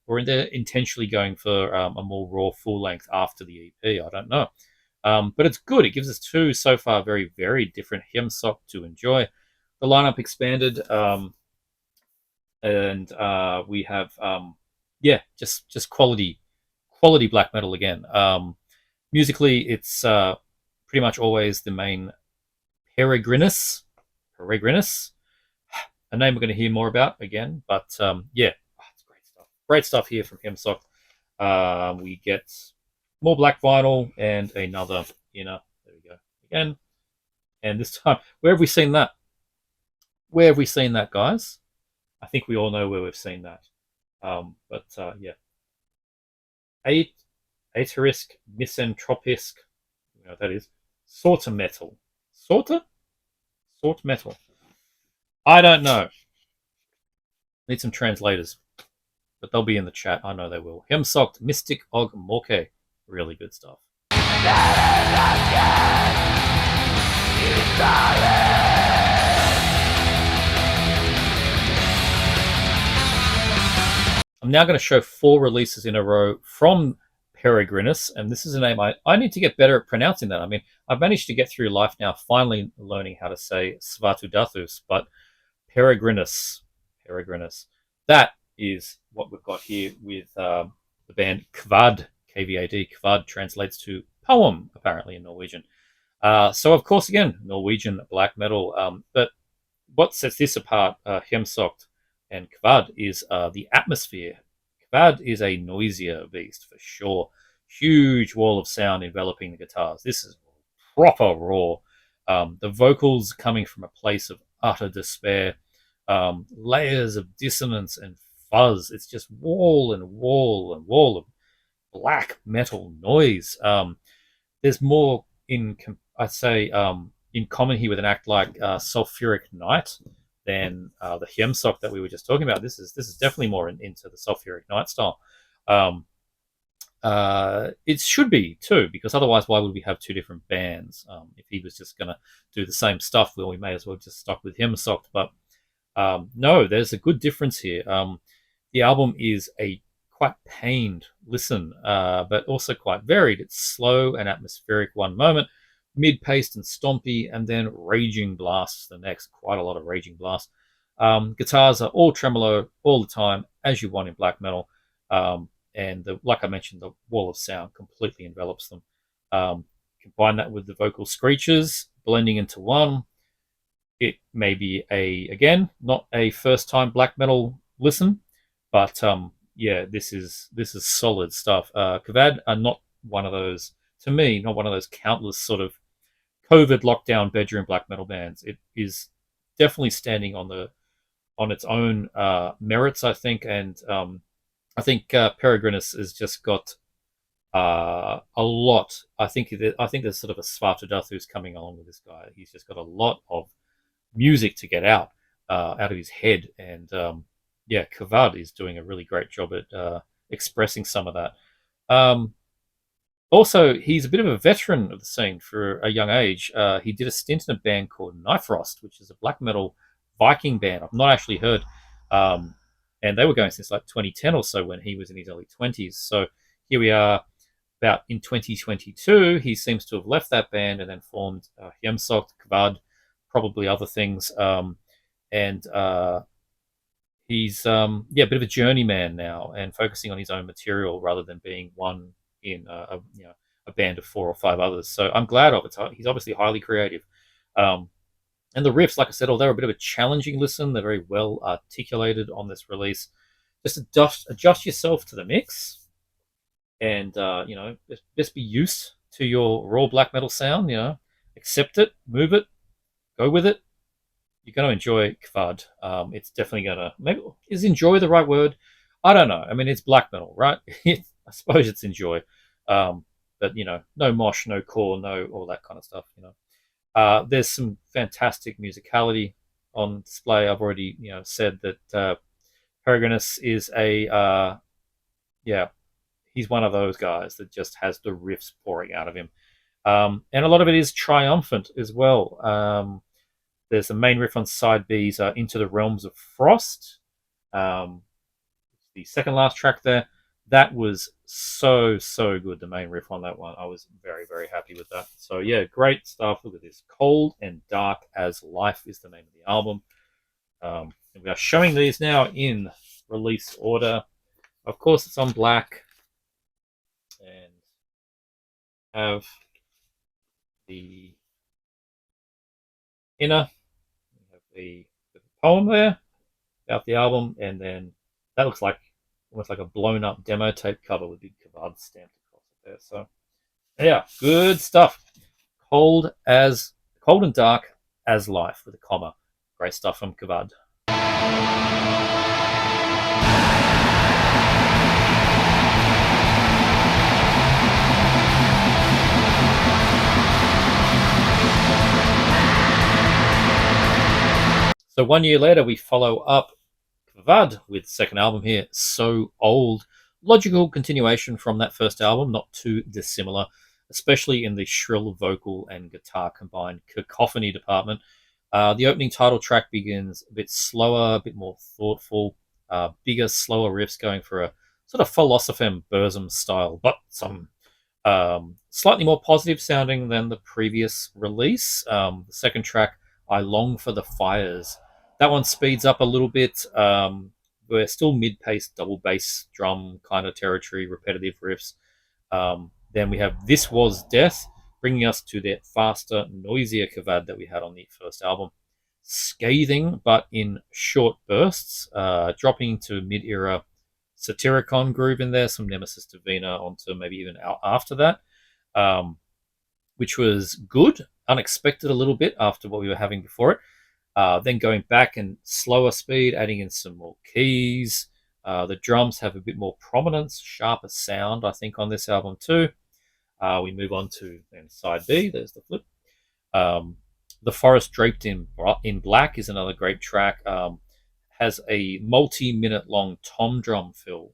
Or they're intentionally going for a more raw full length after the EP. I don't know. But it's good. It gives us 2 so far very, very different Hjemsokt to enjoy. The lineup expanded. And we have, just quality black metal again. Musically, it's pretty much always the main Peregrinus, a name we're going to hear more about again. But it's great stuff. Great stuff here from Hjemsokt. We get more black vinyl and another inner. There we go again. And this time, where have we seen that? Where have we seen that, guys? I think we all know where we've seen that. Aterisk Misanthropisk. You know what that is. Sorta metal. Sort metal. I don't know. Need some translators. But they'll be in the chat. I know they will. Hjemsokt, Mystic Og Morke. Really good stuff. I'm now going to show 4 releases in a row from Peregrinus, and this is a name I need to get better at pronouncing that. I mean, I've managed to get through life now, finally learning how to say Svartudathus, but Peregrinus. That is what we've got here with the band Kvad, Kvad. Kvad translates to poem, apparently, in Norwegian. So, of course, again, Norwegian black metal. But what sets this apart, Hjemsokt and Kvad, is the atmosphere. Kvad is a noisier beast, for sure. Huge wall of sound enveloping the guitars. This is proper raw. The vocals coming from a place of utter despair. Layers of dissonance and fuzz. It's just wall and wall and wall of black metal noise. There's more in common here with an act like Sulfuric Night than the Hjemsokt that we were just talking about. This is definitely more into the Sulfuric Night style. It should be too, because otherwise, why would we have 2 different bands? If he was just going to do the same stuff, well, we may as well just stuck with Hjemsokt. But no, there's a good difference here. The album is a quite pained listen, but also quite varied. It's slow and atmospheric one moment, mid-paced and stompy, and then raging blasts the next. Quite a lot of raging blasts. Guitars are all tremolo all the time, as you want in black metal. And like I mentioned, the wall of sound completely envelops them. combine that with the vocal screeches blending into one. It may be again not a first time black metal listen, but yeah, this is solid stuff. Kvad are not one of those, to me, not one of those countless sort of COVID lockdown bedroom black metal bands. It is definitely standing on its own merits, I think, and I think Peregrinus has just got a lot. I think there's sort of a Svartsyn who's coming along with this guy. He's just got a lot of music to get out of his head, and yeah, Kvad is doing a really great job at expressing some of that. Also, he's a bit of a veteran of the scene for a young age. He did a stint in a band called Nightfrost, which is a black metal Viking band. I've not actually heard, and they were going since like 2010 or so when he was in his early 20s. So here we are, about in 2022. He seems to have left that band and then formed Hjemsokt, Kvad, probably other things, and he's yeah, a bit of a journeyman now and focusing on his own material rather than being one in a band of 4 or 5 others. So I'm glad of it. He's obviously highly creative. And the riffs, like I said, although a bit of a challenging listen, they're very well articulated on this release. Just adjust yourself to the mix, and just be used to your raw black metal sound. Accept it, move it, go with it. You're going to enjoy Kvad. It's definitely going to, maybe, is enjoy the right word? I don't know. I mean, it's black metal, right? I suppose it's enjoy. But, no mosh, no core, no all that kind of stuff, There's some fantastic musicality on display. I've already, said that Peregrinus is he's one of those guys that just has the riffs pouring out of him. And a lot of it is triumphant as well. There's the main riff on side B's, Into the Realms of Frost. The second last track there. That was so good, the main riff on that one. I was very, very happy with that. So yeah, great stuff. Look at this. Cold and Dark as Life is the name of the album. And we are showing these now in release order. Of course, it's on black. And have the inner, we have the poem there about the album, and then that looks like almost like a blown up demo tape cover with big Kvad stamped across it there. So yeah, good stuff. Cold and Dark as Life with a comma. Great stuff from Kvad. So 1 year later, we follow up Kvad with second album here, So Old. Logical continuation from that first album, not too dissimilar, especially in the shrill vocal and guitar combined cacophony department. The opening title track begins a bit slower, a bit more thoughtful, bigger, slower riffs going for a sort of Philosophem Burzum style, but some slightly more positive sounding than the previous release. The second track, I Long for the Fires. That one speeds up a little bit. We're still mid-paced double bass drum kind of territory, repetitive riffs. Then we have This Was Death, bringing us to that faster, noisier Kvad that we had on the first album. Scathing, but in short bursts, dropping to mid-era Satyricon groove in there, some Nemesis Divina onto maybe even after that, which was good, unexpected a little bit after what we were having before it. Then going back and slower speed, adding in some more keys. The drums have a bit more prominence, sharper sound, I think, on this album too. We move on to then side B. There's the flip. The Forest Draped in Black is another great track. Has a multi-minute long tom drum fill,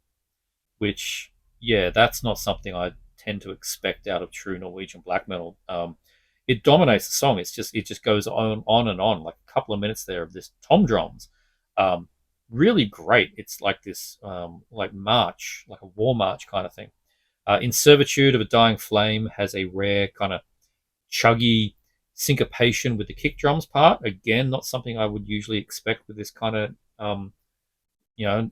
which, yeah, that's not something I tend to expect out of true Norwegian black metal. It dominates the song. It just goes on and on, like a couple of minutes there of this tom drums. Really great. It's like this like march, like a war march kind of thing. In Servitude of a Dying Flame has a rare kind of chuggy syncopation with the kick drums part. Again, not something I would usually expect with this kind of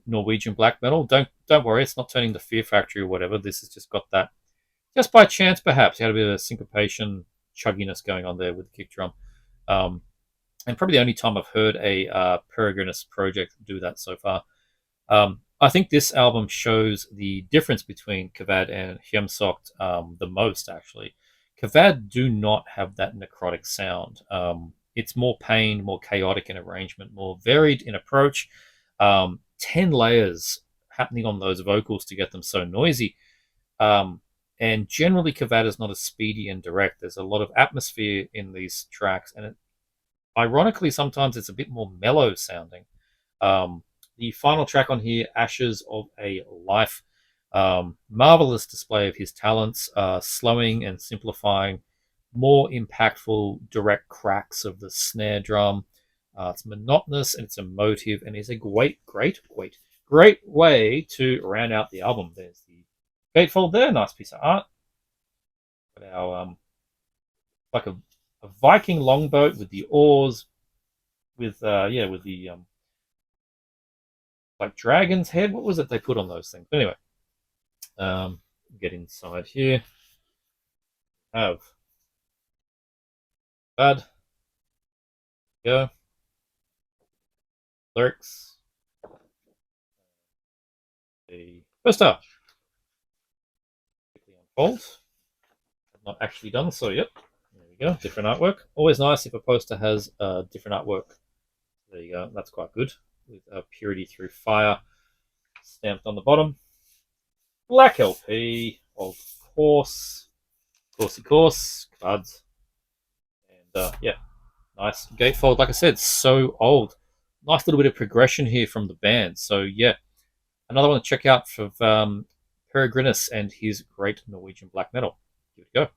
Norwegian black metal. Don't worry, it's not turning the Fear Factory or whatever. This has just got that just by chance, perhaps. He had a bit of a syncopation, chugginess going on there with the kick drum. And probably the only time I've heard a Peregrinus project do that so far. I think this album shows the difference between Kvad and Hjemsokt the most, actually. Kvad do not have that necrotic sound. It's more pain, more chaotic in arrangement, more varied in approach. 10 layers happening on those vocals to get them so noisy. And generally, Kvad is not as speedy and direct. There's a lot of atmosphere in these tracks, and ironically, sometimes it's a bit more mellow sounding. The final track on here, Ashes of a Life, marvelous display of his talents, slowing and simplifying, more impactful, direct cracks of the snare drum. It's monotonous and it's emotive, and it's a great way to round out the album. There's the gatefold there, nice piece of art. Got our like a Viking longboat with the oars, with the like dragon's head. What was it they put on those things? But anyway, get inside here. Have bad go lyrics. The first up. Quickly unfold. I've not actually done so yet. There we go. Different artwork. Always nice if a poster has different artwork. There you go. That's quite good. With Purity Through Fire stamped on the bottom. Black LP, of course. Kvad. And yeah, nice gatefold. Like I said, so old. Nice little bit of progression here from the band. So yeah, another one to check out for Peregrinus and his great Norwegian black metal. Give it a go.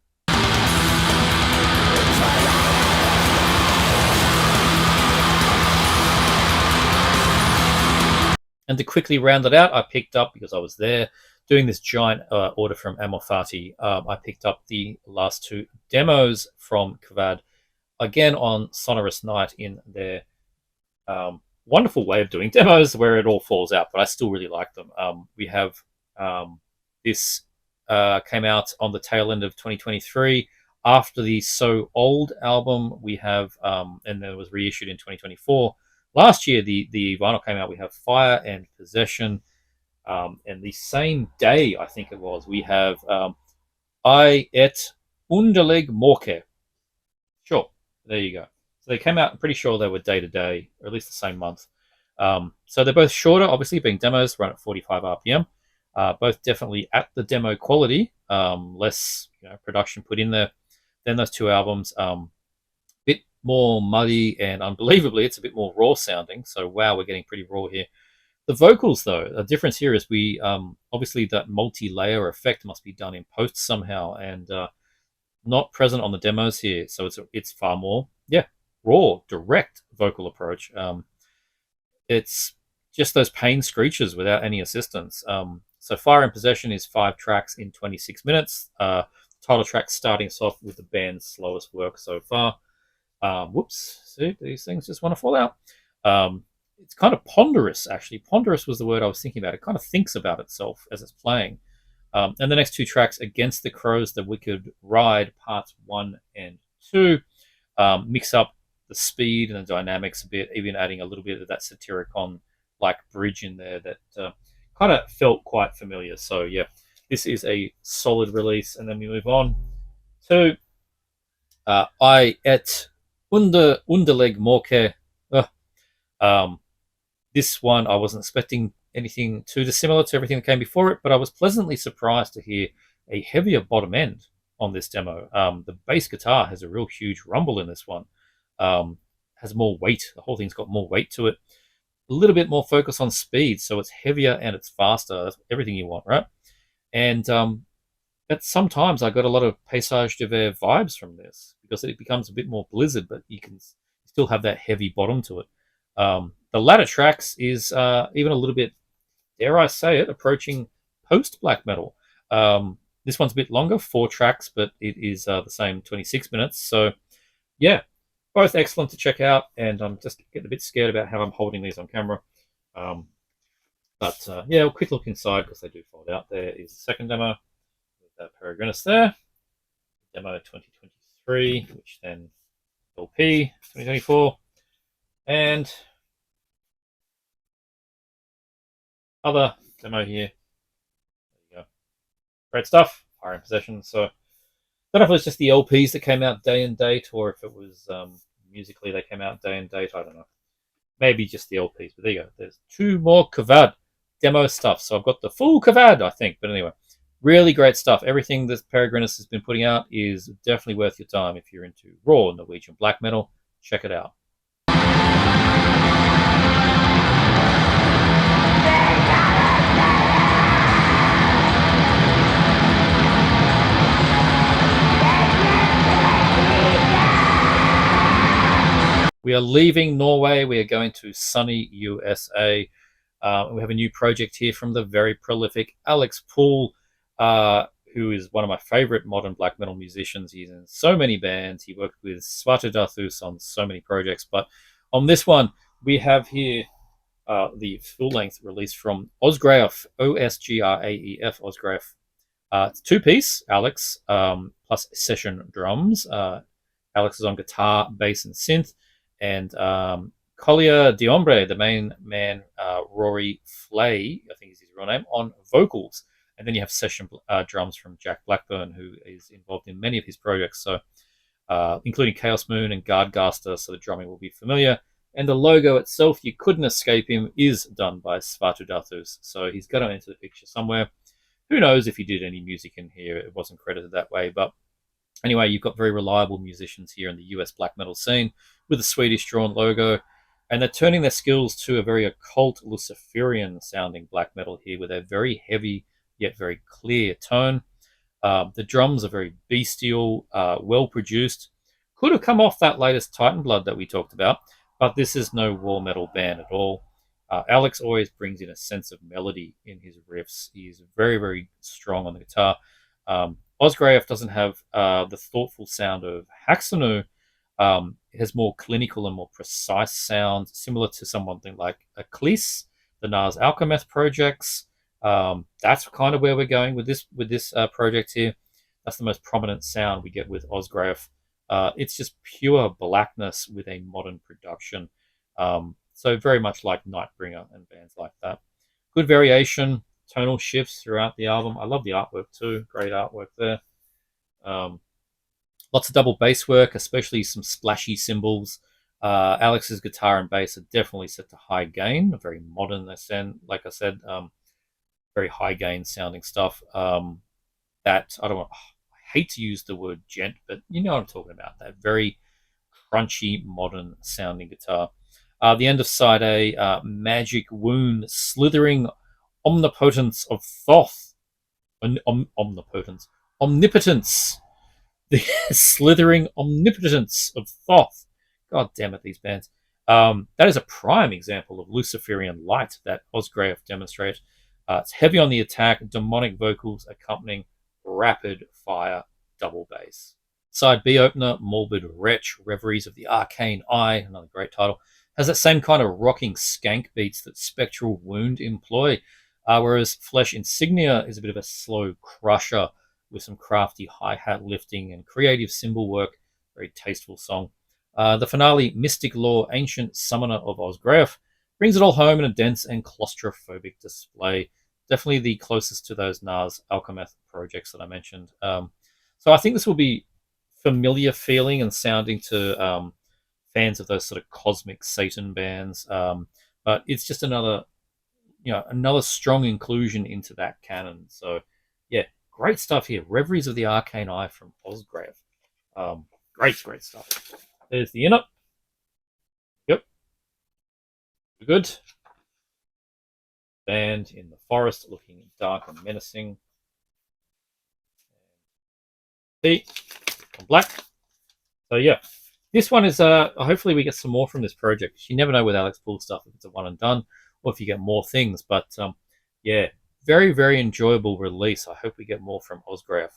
And to quickly round it out, I picked up, because I was there doing this giant order from Amorfati, I picked up the last two demos from Kvad, again on Sonorous Night, in their wonderful way of doing demos where it all falls out, but I still really like them. We have this came out on the tail end of 2023 after the So Old album. We have, and then it was reissued in 2024. Last year, the vinyl came out. We have Fire and Possession. And the same day, I think it was, we have I Et Underleg Morke. Sure, there you go. So they came out, I'm pretty sure they were day to day, or at least the same month. So they're both shorter, obviously, being demos, run at 45 RPM. Both definitely at the demo quality, less production put in there than those two albums. Bit more muddy, and unbelievably, it's a bit more raw sounding. So wow, we're getting pretty raw here. The vocals, though, the difference here is we obviously that multi-layer effect must be done in post somehow, and not present on the demos here. So it's far more raw, direct vocal approach. It's just those pain screeches without any assistance. So Fire and Possession is 5 tracks in 26 minutes. Title track starting us off with the band's slowest work so far. Whoops, see, these things just want to fall out. It's kind of ponderous, actually. Ponderous was the word I was thinking about. It kind of thinks about itself as it's playing. And the next 2 tracks, Against the Crows, The Wicked Ride, parts 1 and 2, mix up the speed and the dynamics a bit, even adding a little bit of that Satyricon-like bridge in there that kind of felt quite familiar. So yeah, this is a solid release. And then we move on to I Et Underleg Morke. This one, I wasn't expecting anything too dissimilar to everything that came before it, but I was pleasantly surprised to hear a heavier bottom end on this demo. The bass guitar has a real huge rumble in this one. Has more weight. The whole thing's got more weight to it. A little bit more focus on speed, so it's heavier and it's faster. That's everything you want, right? And but sometimes I got a lot of Paysage de Verre vibes from this, because it becomes a bit more Blizzard, but you can still have that heavy bottom to it. The latter tracks is even a little bit, dare I say it, approaching post-black metal. This one's a bit longer, 4 tracks, but it is the same 26 minutes. So, yeah, both excellent to check out, and I'm just getting a bit scared about how I'm holding these on camera. But yeah, a quick look inside, because they do fold out. There is the second demo with Peregrinus there. Demo 2023, which then LP 2024, and other demo here. There you go. Great stuff. Fire in Possession. So, I don't know if it was just the LPs that came out day and date, or if it was musically they came out day and date. I don't know. Maybe just the LPs. But there you go. There's 2 more Kvad demo stuff. So I've got the full Kvad, I think. But anyway, really great stuff. Everything that Peregrinus has been putting out is definitely worth your time if you're into raw Norwegian black metal. Check it out. We are leaving Norway. We are going to sunny USA. We have a new project here from the very prolific Alex Poole, who is one of my favorite modern black metal musicians. He's in so many bands. He worked with Svartsyn on so many projects. But on this one, we have here the full-length release from Osgraef, Osgraef, Osgraef. It's 2-piece, Alex, plus session drums. Alex is on guitar, bass, and synth. And Collier Diombre, the main man, Rory Flay, I think is his real name, on vocals. And then you have session drums from Jack Blackburn, who is involved in many of his projects, so including Chaos Moon and Guardgaster, so the drumming will be familiar. And the logo itself, you couldn't escape him, is done by Svartsyn, so he's got to enter the picture somewhere. Who knows if he did any music in here? It wasn't credited that way, but anyway, you've got very reliable musicians here in the US black metal scene with a Swedish-drawn logo, and they're turning their skills to a very occult Luciferian-sounding black metal here with a very heavy yet very clear tone. The drums are very bestial, well-produced. Could have come off that latest Teitanblo that we talked about, but this is no war metal band at all. Alex always brings in a sense of melody in his riffs. He is very, very strong on the guitar. Osgraef doesn't have the thoughtful sound of Hasturian. It has more clinical and more precise sound, similar to something like Khaos, the Nars Alchemeth projects. That's kind of where we're going with this project here. That's the most prominent sound we get with Osgraef. It's just pure blackness with a modern production. So very much like Nightbringer and bands like that. Good variation, tonal shifts throughout the album. I love the artwork too. Great artwork there. Lots of double bass work, especially some splashy cymbals. Alex's guitar and bass are definitely set to high gain, very modern. Like I said, very high gain sounding stuff. That I hate to use the word gent, but you know what I'm talking about. That very crunchy, modern sounding guitar. The end of side A, magic wound, slithering omnipotence of Thoth. Omnipotence. The slithering omnipotence of Thoth. God damn it, these bands. That is a prime example of Luciferian light that Osgraef demonstrates. It's heavy on the attack, demonic vocals accompanying rapid fire double bass. Side B opener, Morbid Wretch, Reveries of the Arcane Eye, another great title, has that same kind of rocking skank beats that Spectral Wound employ, whereas Flesh Insignia is a bit of a slow crusher with some crafty hi-hat lifting and creative cymbal work. Very tasteful song. The finale, Mystic Law, Ancient Summoner of Osgraef, brings it all home in a dense and claustrophobic display. Definitely the closest to those Nars Alchemeth projects that I mentioned. So I think this will be familiar feeling and sounding to fans of those sort of cosmic Satan bands. But it's just another strong inclusion into that canon. So yeah, great stuff here. Reveries of the Arcane Eye from Osgraef. Great stuff. There's the inner. Yep. Good. Band in the forest, looking dark and menacing. See, black. So yeah, this one is hopefully we get some more from this project. You never know with Alex Poole stuff if it's a one and done or if you get more things. But yeah, very, very enjoyable release. I hope we get more from Osgraef.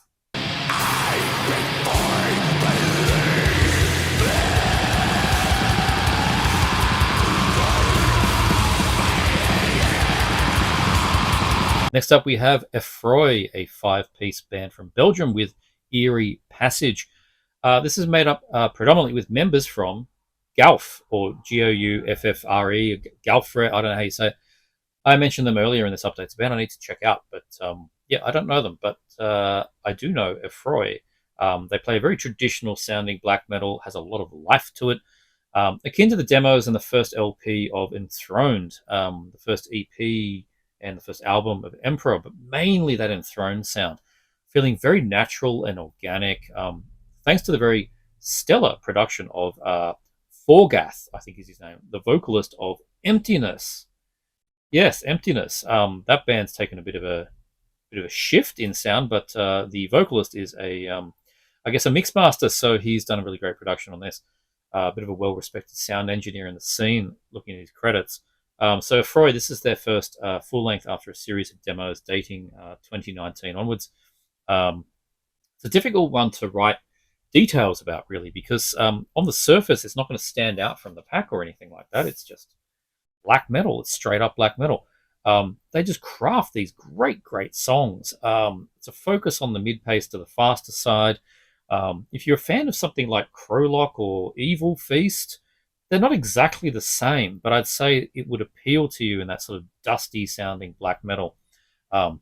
Next up, we have Effroi, a 5-piece band from Belgium with Eerie Passage. This is made up predominantly with members from Gauf, or Gouffre, Gaufre, I don't know how you say it. I mentioned them earlier in this update. It's a band I need to check out, but yeah, I don't know them, but I do know Effroi. They play a very traditional sounding black metal, has a lot of life to it, akin to the demos and the first LP of Enthroned, the first EP and the first album of Emperor, but mainly that Enthroned sound, feeling very natural and organic, thanks to the very stellar production of Forgath, I think is his name, the vocalist of Emptiness. Yes, Emptiness. That band's taken a bit of a shift in sound, but the vocalist is I guess a mix master, so he's done a really great production on this. A bit of a well-respected sound engineer in the scene, looking at his credits. So Freud, this is their first full length after a series of demos dating 2019 onwards. It's a difficult one to write details about, really, because on the surface, it's not going to stand out from the pack or anything like that. It's just black metal. It's straight up black metal. They just craft these great songs. It's a focus on the mid-pace to the faster side. If you're a fan of something like Crowlock or Evil Feast, they're not exactly the same, but I'd say it would appeal to you in that sort of dusty sounding black metal.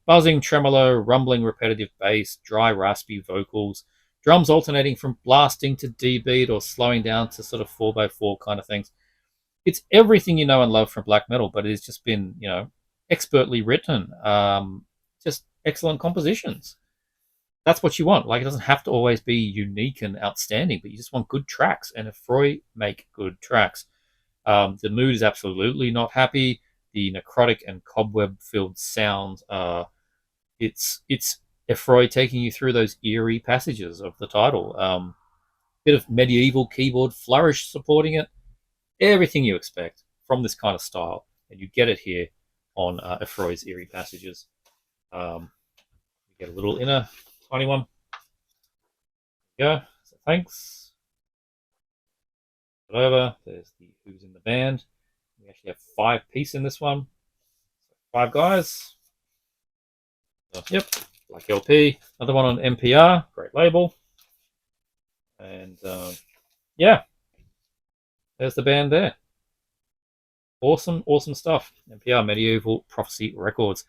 Buzzing tremolo, rumbling repetitive bass, dry raspy vocals, drums alternating from blasting to D-beat or slowing down to sort of 4x4 kind of things. It's everything you know and love from black metal, but it's just been, expertly written. Just excellent compositions. That's what you want. Like, it doesn't have to always be unique and outstanding, but you just want good tracks. And Effroi make good tracks. The mood is absolutely not happy. The necrotic and cobweb-filled sound. It's Effroi taking you through those eerie passages of the title. Bit of medieval keyboard flourish supporting it. Everything you expect from this kind of style, and you get it here on Effroi's Eerie Passages. You get a little inner tiny one. There you go. So thanks. Over. There's the who's in the band. We actually have 5-piece in this one. 5 guys. Yep. Black LP. Another one on NPR. Great label. And yeah. There's the band there. Awesome stuff. NPR, Medieval Prophecy Records.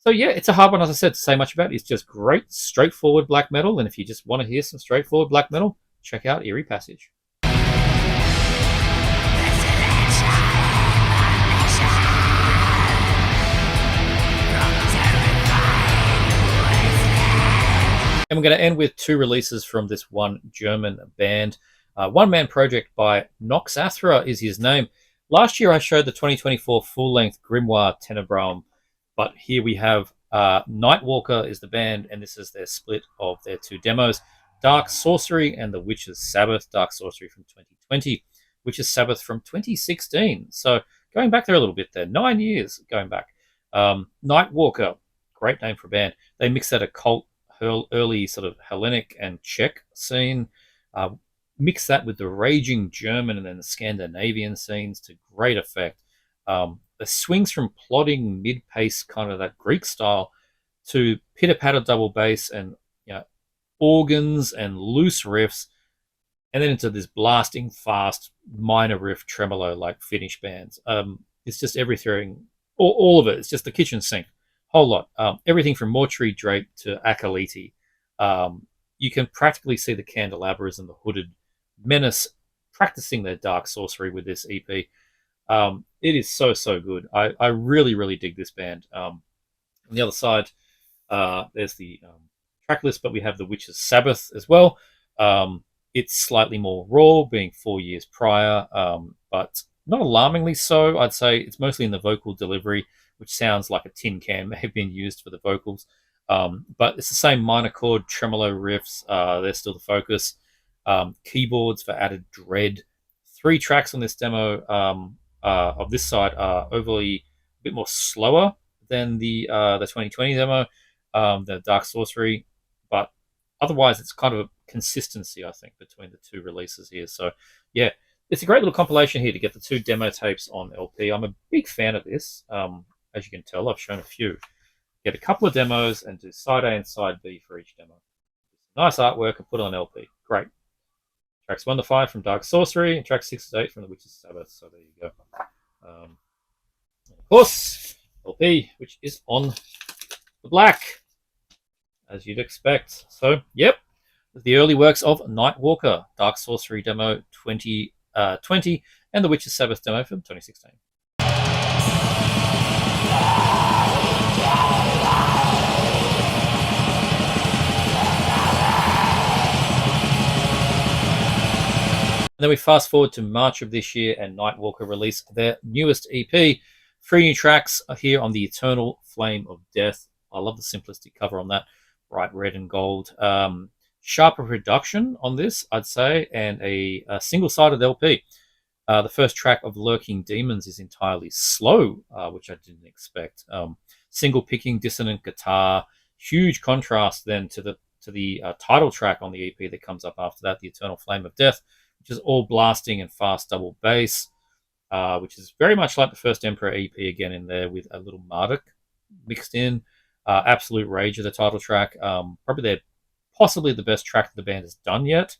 So yeah, it's a hard one, as I said, to say much about. It's just great, straightforward black metal. And if you just want to hear some straightforward black metal, check out Eerie Passage. And we're going to end with 2 releases from this one German band. One-man project by Noxathra is his name. Last year I showed the 2024 full-length Grimoire Tenebraum, but here we have Nightwalker is the band, and this is their split of their 2 demos, Dark Sorcery and The Witch's Sabbath. Dark Sorcery from 2020, Witch's Sabbath from 2016. So going back there a little bit there, 9 years going back. Nightwalker, great name for a band. They mix that occult, early sort of Hellenic and Czech scene, mix that with the raging German and then the Scandinavian scenes to great effect. The swings from plodding mid-pace, kind of that Greek style, to pitter-patter double bass and organs and loose riffs, and then into this blasting fast minor riff tremolo like Finnish bands. It's just everything, all of it. It's just the kitchen sink, whole lot. Everything from Mortuary Drape to Acolyte. You can practically see the candelabras and the hooded menace practicing their dark sorcery with this EP. It is so good. I really dig this band. On the other side, there's the track list, but we have The Witch's Sabbath as well. It's slightly more raw, being 4 years prior, but not alarmingly so. I'd say it's mostly in the vocal delivery, which sounds like a tin can may have been used for the vocals. But it's the same minor chord tremolo riffs. They're still the focus. Keyboards for added dread. 3 tracks on this demo of this side are overly a bit more slower than the 2020 demo, the Dark Sorcery, but otherwise it's kind of a consistency, I think, between the 2 releases here. So yeah, it's a great little compilation here to get the 2 demo tapes on LP. I'm a big fan of this. As you can tell, I've shown a few. get a couple of demos and do side A and side B for each demo. Nice artwork and put on LP. Great. Tracks 1 to 5 from Dark Sorcery, and tracks 6 to 8 from The Witch's Sabbath. So there you go. Of course, LP, which is on the black, as you'd expect. So, yep, the early works of Nightwalker, Dark Sorcery demo 2020, and The Witch's Sabbath demo from 2016. And then we fast forward to March of this year, and Nightwalker released their newest EP. 3 new tracks are here on the Eternal Flame of Death. I love the simplistic cover on that, bright red and gold. Sharper production on this, I'd say, and a single-sided LP. The first track of Lurking Demons is entirely slow, which I didn't expect. Single picking, dissonant guitar, huge contrast then to the title track on the EP that comes up after that, The Eternal Flame of Death, which is all blasting and fast double bass, which is very much like the first Emperor EP again in there with a little Marduk mixed in. Absolute Rage of the title track. Probably possibly the best track the band has done yet.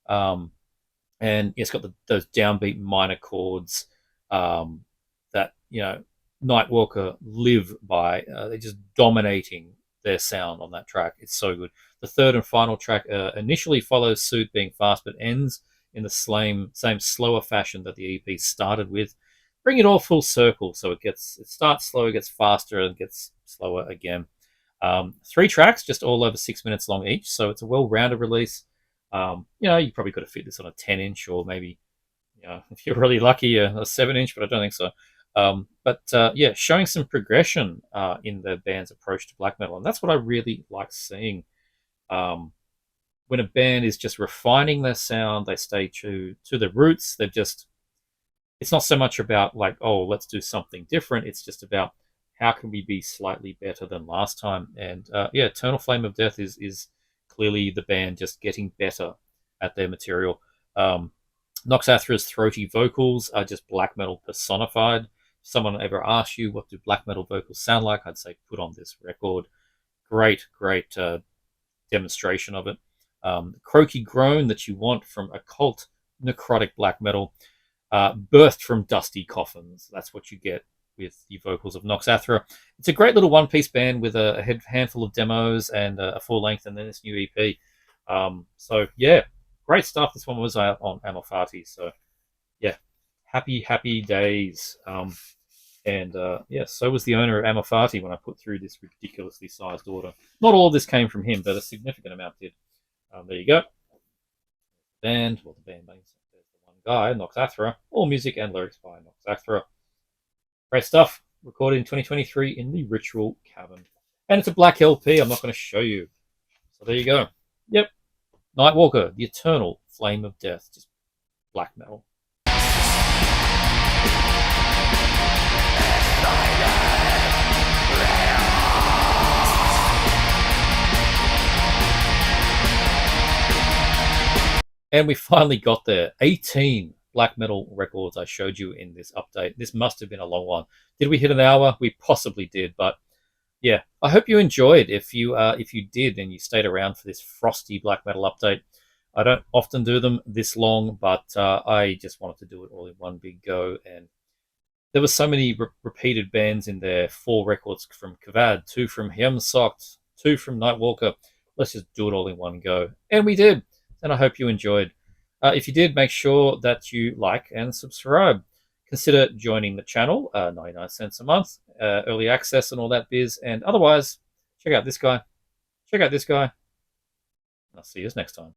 And it's got those downbeat minor chords that, Nightwalker live by. They're just dominating their sound on that track. It's so good. The third and final track initially follows suit, being fast, but ends in the same slower fashion that the EP started with. Bring it all full circle, so it starts slow, gets faster, and gets slower again. 3 tracks, just all over 6 minutes long each, so it's a well-rounded release. You probably could have fit this on a 10-inch, or maybe, if you're really lucky, a 7-inch, but I don't think so. Showing some progression in the band's approach to black metal, and that's what I really like seeing. When a band is just refining their sound, they stay true to the roots. It's not so much about like, oh, let's do something different. It's just about how can we be slightly better than last time. And Eternal Flame of Death is clearly the band just getting better at their material. Nox Athra's throaty vocals are just black metal personified. If someone ever asks you what do black metal vocals sound like, I'd say put on this record. Great demonstration of it. The croaky groan that you want from occult necrotic black metal, birthed from dusty coffins. That's what you get with the vocals of Nox Athra. It's a great little one-piece band with a handful of demos and a full length, and then this new EP. Great stuff. This one was out on Amorphati, so yeah, happy days. So was the owner of Amorphati when I put through this ridiculously sized order. Not all of this came from him, but a significant amount did. There you go. The band name, there's the one guy, Nox Athra. All music and lyrics by Nox Athra. Great stuff. Recorded in 2023 in the Ritual Cavern. And it's a black LP. I'm not going to show you. So there you go. Yep. Nightwalker, The Eternal Flame of Death. Just black metal. And we finally got there. 18 black metal records I showed you in this update. This must have been a long one. Did we hit an hour? We possibly did, but yeah, I hope you enjoyed. If you did and you stayed around for this frosty black metal update, I don't often do them this long, but I just wanted to do it all in one big go. And there were so many repeated bands in there. 4 records from Kvad, 2 from Hjemsokt, 2 from Nightwalker. Let's just do it all in one go. And we did. And I hope you enjoyed. If you did, make sure that you like and subscribe. Consider joining the channel, 99 cents a month, early access and all that biz. And otherwise, check out this guy. Check out this guy. And I'll see you next time.